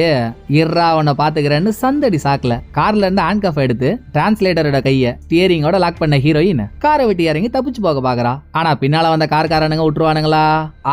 இர்ரா அவனை பாத்துக்கிறேன்னு சந்தடி சாக்கல கார்ல இருந்து ஹேண்ட் கஃப் எடுத்து டிரான்ஸ்லேட்டரோட கைய ஸ்டியரிங்கோட லாக் பண்ண ஹீரோயின் காரை விட்டு இறங்கி தப்பிச்சு போக பாக்குறா. ஆனா பின்னால வந்த கார்காரனுங்க விட்டுருவானுங்களா,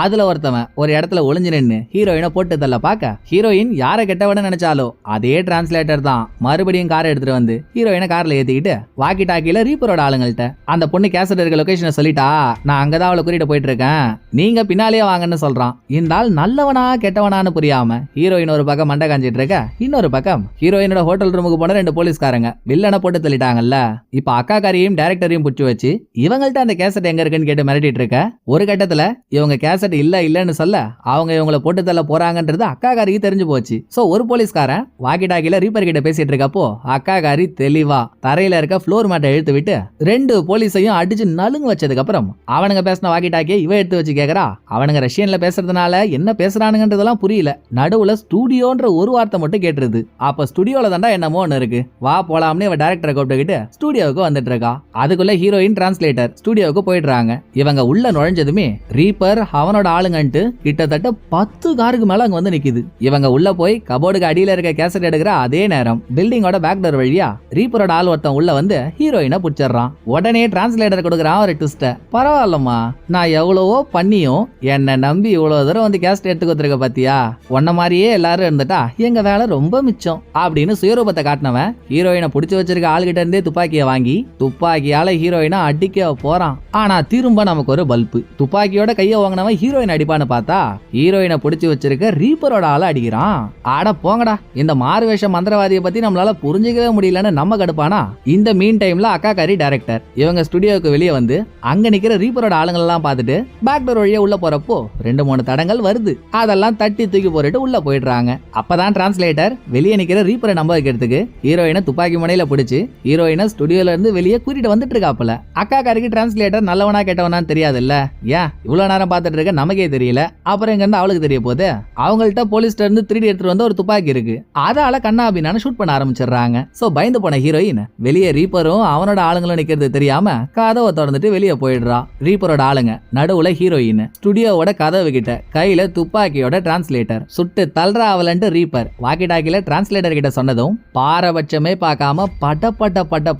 அதுல ஒருத்தவன் ஒரு இடத்துல ஒளிஞ்சு நின்னு ஹீரோயினை போட்டு தள்ள பாக்க ஹீரோயின் யாரை கெட்டவன நினைச்சாலோ அதே டிரான்ஸ்லேட்டர் தான் மறுபடியும் காரை எடுத்துட்டு வந்து ஹீரோயினை கார்ல ஏத்திக்கிட்டு வாக்கி டாக்கில ரீப்பரோட ஆளுங்கள்ட்ட அந்த பொண்ணு கேசட் இருக்க லொகேஷனை சொல்லிட்டா, நான் அங்கதான் அவளை கூட்டிட்டு போயிட்டு இருக்கேன், நீங்க பின்னாலேயே வாங்கன்னு சொல்றான். இந்த ஆள் நல்லவனா கெட்டவனான்னு புரியாம ஹீரோயின் ஒரு பக்கம் மண்டை காஞ்சிட்டு இருக்க, இன்னொரு பக்கம் ஹீரோயினோட ஹோட்டல் ரூமுக்கு போன 2 போலீஸ்காரங்க வில்லனை போட்டு தள்ளிட்டாங்கல்ல. இப்ப அக்கா காரையும் டைரக்டரையும் புடிச்சு வச்சு இவங்கள்ட்ட அந்த கேசட் எங்க இருக்குன்னு கேட்டு மிரட்டிட்டு இருக்க. ஒரு கட்டத்துல இவங்க கேசட் இல்லன்னு சொல்ல அவங்க இவங்களை போட்டு தள்ள போறாங்கன்றது அக்கா காரிக்கு தெரிஞ்சு போச்சு. சோ ஒரு போலீஸ்காரன் வாக்கி டாக்கில ரீப்பர் கிட்ட பேசிட்டு இருக்கப்போ அக்கா காரி தெளிவா தரையில இருக்க ஃப்ளோர் மேட்டை எடுத்து விட்டு 2 போலீஸையும் அடிச்சு நலுங்கு வச்சதுக்கு அப்புறம் அவனுங்க பேசின வாக்கி டாக்கியை இவ எடுத்து வச்சு கேக்குறா. அவனுங்க ரஷ்யன்ல பேசுறதுனால என்ன பேசுறானுங்கன்றதெல்லாம் புரியல, நடுவுல ஸ்டூடியோன்ற ஒரு வார்த்தை மட்டும் கேட்டுருது. அப்ப ஸ்டுடியோல தாண்டா என்னமோ ஒன்னு இருக்கு, வா போலாம்னு இவ டைரக்டரை கூப்பிட்டுக்கிட்டு ஸ்டுடியோவுக்கு வந்துட்டு இருக்கா. அதுக்குள்ள ஹீரோயின் டிரான்ஸ்லேட்டர் ஸ்டுடியோவுக்கு போயிடுறாங்க. இவங்க உள்ள நுழைஞ்சதுமே ரீப்பர் அவனோட ஆளுங்கன்ட்டு கிட்டத்தட்ட 10 காருக்கு மேல அங்க வந்து நிக்குது. இவங்க உள்ள போய் கபோர்டுக்கு அடியில இருக்க கேசட் எடுக்கிற அதே நேரம் பில்டிங்கோட பேக் டோர் வழியா ரீப்பரோட ஆள் ஒருத்தன் உள்ள வந்து ஹீரோயினை புடிச்சிடறான். உடனே டிரான்ஸ்லேட்டர் கொடுக்குறான் ஒரு ட்விஸ்ட, பரவாயில்லம்மா நான் எவ்வளவோ பண்ணியும் என்ன நம்பி இவ்வளவு தூரம் வந்து கேசட் எடுத்து கொடுத்துருக்க பாத்தியா, உன்ன மாதிரியே எல்லாரும் இருந்துட்டா எங்க வேலை ரொம்ப மிச்சம் அப்படின்னு சுயரூபத்தை காட்டினவன் ஹீரோயினை புடிச்சு வச்சிருக்க ஆளுகிட்ட இருந்தே துப்பாக்கியை வாங்கி துப்பாக்கியால ஹீரோயினை அடிக்க போறான். ஆனா திரும்ப நமக்கு ஒரு பல்பு, துப்பாக்கியோட கைய வாங்கினவன் ஹீரோயின் அடிப்பான்னு பார்த்தா ஹீரோயினை புடிச்சு வச்சிருக்க ரீப்பரோட ஆளை அடிக்கிறான். ஆட போங்கடா, இந்த மாறுவேஷ மந்திரவாதியை பத்தி நம்மளால புரிஞ்சுக்கவே முடியலன்னு நம்ம கடுப்பானா. இந்த மீன் டைம்ல அக்கா காரி டைரக்டர் இவங்க ஸ்டுடியோவுக்கு வெளியே வந்து அங்க நிக்கிற ரீப்பரோட ஆளுங்கள் எல்லாம் பார்த்துட்டு பேக் டோர் வழியா உள்ள போறப்போ 2-3 தடங்கள் வருது, அதெல்லாம் தட்டி தூக்கி போட்டுட்டு உள்ள போயிடுறாங்க. அப்பதான் டிரான்ஸ்லேட்டர் வெளியே நிக்கிற ரீப்பரை நம்ப வைக்கிறதுக்கு ஹீரோயினை துப்பாக்கி முனையில பிடிச்சு ஹீரோயினை ஸ்டுடியோல இருந்து வெளியே கூட்டிட்டு வந்துட்டு இருக்காப்புல. அக்கா காரிக்கு டிரான்ஸ்லேட்டர் நல்லவனா கெட்டவனான்னு தெரியாது இல்ல, ஏன் இவ்வளவு நேரம் பார்த்துட்டு இருக்க நமக்கே தெரியல, அப்புறம் எங்க இருந்து அவளுக்கு தெரிய போகுது. அவங்கள்ட்ட போலீஸ்ல இருந்து 3D எடுத்துட்டு வந்து ஒரு துப்பாக்கி இருக்கு, அதால கண்ணாபின்னு ஷூட் பண்ண ஆரம்பிச்சிடுறாங்க. சோ பயந்து போன ஹீரோயின் வெளியே ரீப்பரும் அவனோட ஆளுங்களும் நிக்கிறது தெரியாம கதவை திறந்துட்டு வெளியே போயிடுறா. ரீப்பரோட ஆளுங்க நடுவுல ஹீரோயின் ஸ்டுடியோவோட கதவு கிட்ட கையில துப்பாக்கியோட டிரான்ஸ்லேட்டர் சுட்டு தள்ளுற அவலன்ட்டு ரீப்பர் வாக்கி டாக்கில டிரான்ஸ்லேட்டர் கிட்ட சொன்னதும் பாரபட்சமே பார்க்காம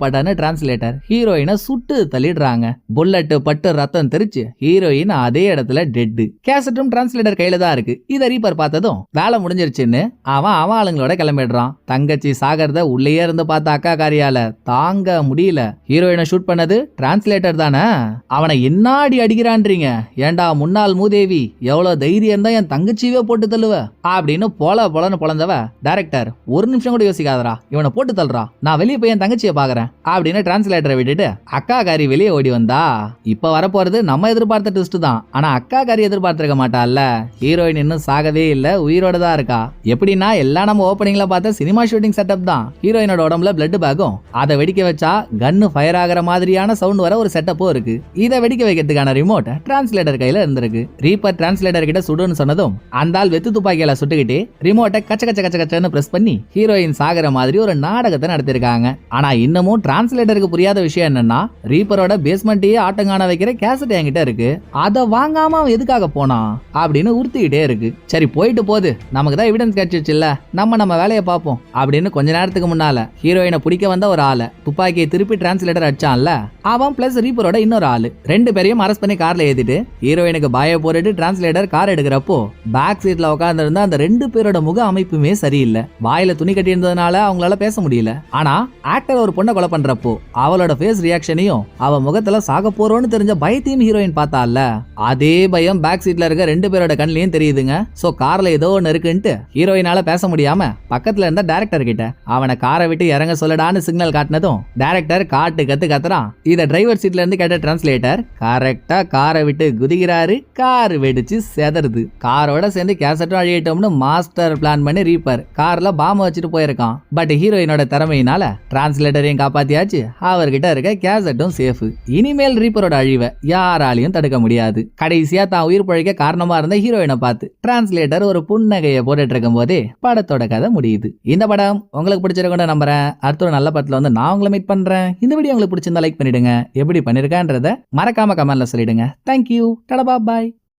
பட்டன்னு டிரான்ஸ்லேட்டர் ஹீரோயினை சுட்டு தள்ளிடுறாங்க. புல்லட் பட்டு ரத்தம் தெரிச்சு ஹீரோயின் அதே இடத்துல டெட். கேசட்டும் டிரான்ஸ்லேட்டர் கையில தான் இருக்கு. இத ரீப்பர் பார்த்ததும் வேலை முடிஞ்சிருச்சுன்னு அவன் ஆளுங்களோட கிளம்பிடுறான். தங்கச்சி சாகரத உள்ளேயே இருந்து பார்த்த அக்கா காரியால தாங்க முடியல. ஹீரோயினை ஷூட் பண்ணது டிரான்ஸ்லேட்டர் தானே, அவனை என்னாடி அடிக்கிறான்றீங்க, ஏண்டா முன்னாள் மூதேவி, எவ்வளவு தைரியம் தான் என் தங்கச்சியவே போட்டு தள்ளுவ அப்படின்னு பொலன்னு பொழந்தவ டைரக்டர் டைரக்டர் ஒரு நிமிஷம் கூட யோசிக்காதரா, இவனை போட்டு தள்ளுறா, நான் வெளியே போய் என் தங்கச்சியை பாக்குறேன் அப்படின்னு டிரான்ஸ்லேட்டரை விட்டுட்டு அக்கா காரி வெளியே ஓடி வந்தா. இப்ப வரப்போறது நம்ம எதிர்பார்த்த ட்விஸ்ட் தான். ஆனா அக்கா காரி எதிர்பார்த்திருக்க மாட்டால. ஹீரோயின் இன்னும் சாகவே இல்ல, உயிரோட தான் இருக்கா. எப்படின்னா எல்லாம் நம்ம ஓப்பனிங்ல பார்த்த சினிமா ஷூட்டிங் செட்டப் தான். ஹீரோயினோட உடம்புல பிளட் பேக்கும், அதை வெடிக்க வச்சா கன்னு ஃபயர் ஆகிற மாதிரியான சவுண்ட் வர ஒரு செட்டப்பும் இருக்கு. இதை வெடிக்க வைக்கிறதுக்கான ரிமோட் டிரான்ஸ்லேட்டர் கையில இருந்திருக்கு. ரீப்பர் டிரான்ஸ்லேட்டர் கிட்ட சுடுன்னு சொன்னதும் அந்த ஆள் வெத்து துப்பாக்கியால சுட்டுக்கிட்டு ரிமோட்டை கச்ச கச்ச கச்ச கச்சன்னு பிரஸ் பண்ணி ஹீரோயின் சாகிற மாதிரி ஒரு நாடகத்தை நடத்திருக்காங்க. ஆனா இன்னமும் டிரான்ஸ்லேட்டருக்கு புரியாத விஷயம் என்னன்னா, ரீப்பரோட பேஸ்மெண்ட்டையே ஆட்டங்கான வைக்கிற கேசட் என்கிட்ட இருக்கு, அதை வாங்காம அவன் எதுக்காக போனா அப்படின்னு உறுத்திக்கிட்டே இருக்கு. சரி போயிட்டு போகுது, நமக்கு தான் எவிடன்ஸ் கிடைச்சிச்சு இல்ல, நம்ம வேலையை பார்ப்போம் அப்படின்னு கொஞ்ச நேரத்துக்கு முன்னால ஹீரோயினை பிடிக்க வந்த ஒரு ஆளை துப்பாக்கியை திருப்பி டிரான்ஸ்லேட்டர் அடிச்சான்ல, அவன் பிளஸ் ரீப்பரோட இன்னொரு ஆளு ரெண்டு பேரையும் அரெஸ்ட் பண்ணி கார்ல ஏத்திட்டு ஹீரோயினுக்கு பாய போட்டுட்டு டிரான்ஸ்லேட்டர் கார் எடுக்கிறப்போ பேக் சீட்ல உட்கார்ந்து இருந்த அந்த ரெண்டு பேரோட முக அமைப்புமே சரியில்லை. வாயில துணி கட்டி இருந்ததுனால அவங்களால பேச முடியல. ஆனா ஆக்டர் ஒரு பொண்ணை கொலை பண்றப்போ அவளோட ஃபேஸ் ரியாக்ஷனையும் அவ முகத்துல சாக போறோன்னு தெரிஞ்ச பயத்தையும் ஹீரோயின் பார்த்தால, அதே பயம் பேக் சீட்ல இருக்க ரெண்டு பேரோட கண்ணிலையும் தெரியுதுங்க. சோ கார்ல ஏதோ ஒன்னு இருக்குன்ட்டு ஹீரோயினால பேச முடியாம பக்கத்துல இருந்த டைரக்டர் கிட்ட அவனை காரை விட்டு இறங்க சொல்லடான்னு சிக்னல் காட்டினதும் டைரக்டர் காட்டு கத்துறான். இத டிரைவர் சீட்ல இருந்து கேட்ட டிரான்ஸ்லேட்டர் கரெக்டா காரை விட்டு குதிக்கிறாரு. கார் வெடிச்சு செதறுது. காரோட சேர்ந்து கேசட்டும் அழியட்டோம்னு மாஸ்டர் பிளான் பண்ணி ரீப்பர் கார்ல பாம்பு வச்சுட்டு போயிருக்கான். பட் ஹீரோயினோட திறமையினால டிரான்ஸ்லேட்டரையும் காப்பாத்தியாச்சு, அவர்கிட்ட இருக்க கேசட்டும் சேஃப். இனிமேல் ரீப்பரோட அழிவை யாராலையும் தடுக்க முடியாது. கடைசியா தான் உயிர் பழைக்க காரணமா இருந்த ஹீரோயினை பார்த்து டிரான்ஸ்லேட்டர் ஒரு புன்னகையை போட்டுட்டு இருக்கும் போதே படத்தோட கதை முடியுது. இந்த படம் உங்களுக்கு பிடிச்சிருக்கோன்னு நம்புறேன். அடுத்த ஒரு நல்ல படத்துல வந்து நான் உங்களை மீட் பண்றேன். இந்த வீடியோ உங்களுக்கு பிடிச்சிருந்தா லைக் பண்ணிடுங்க. எப்படி பண்ணிருக்கேன்றத மறக்காம கமெண்ட்ல சொல்லிடுங்க. தேங்க்யூ. டடா பாய்.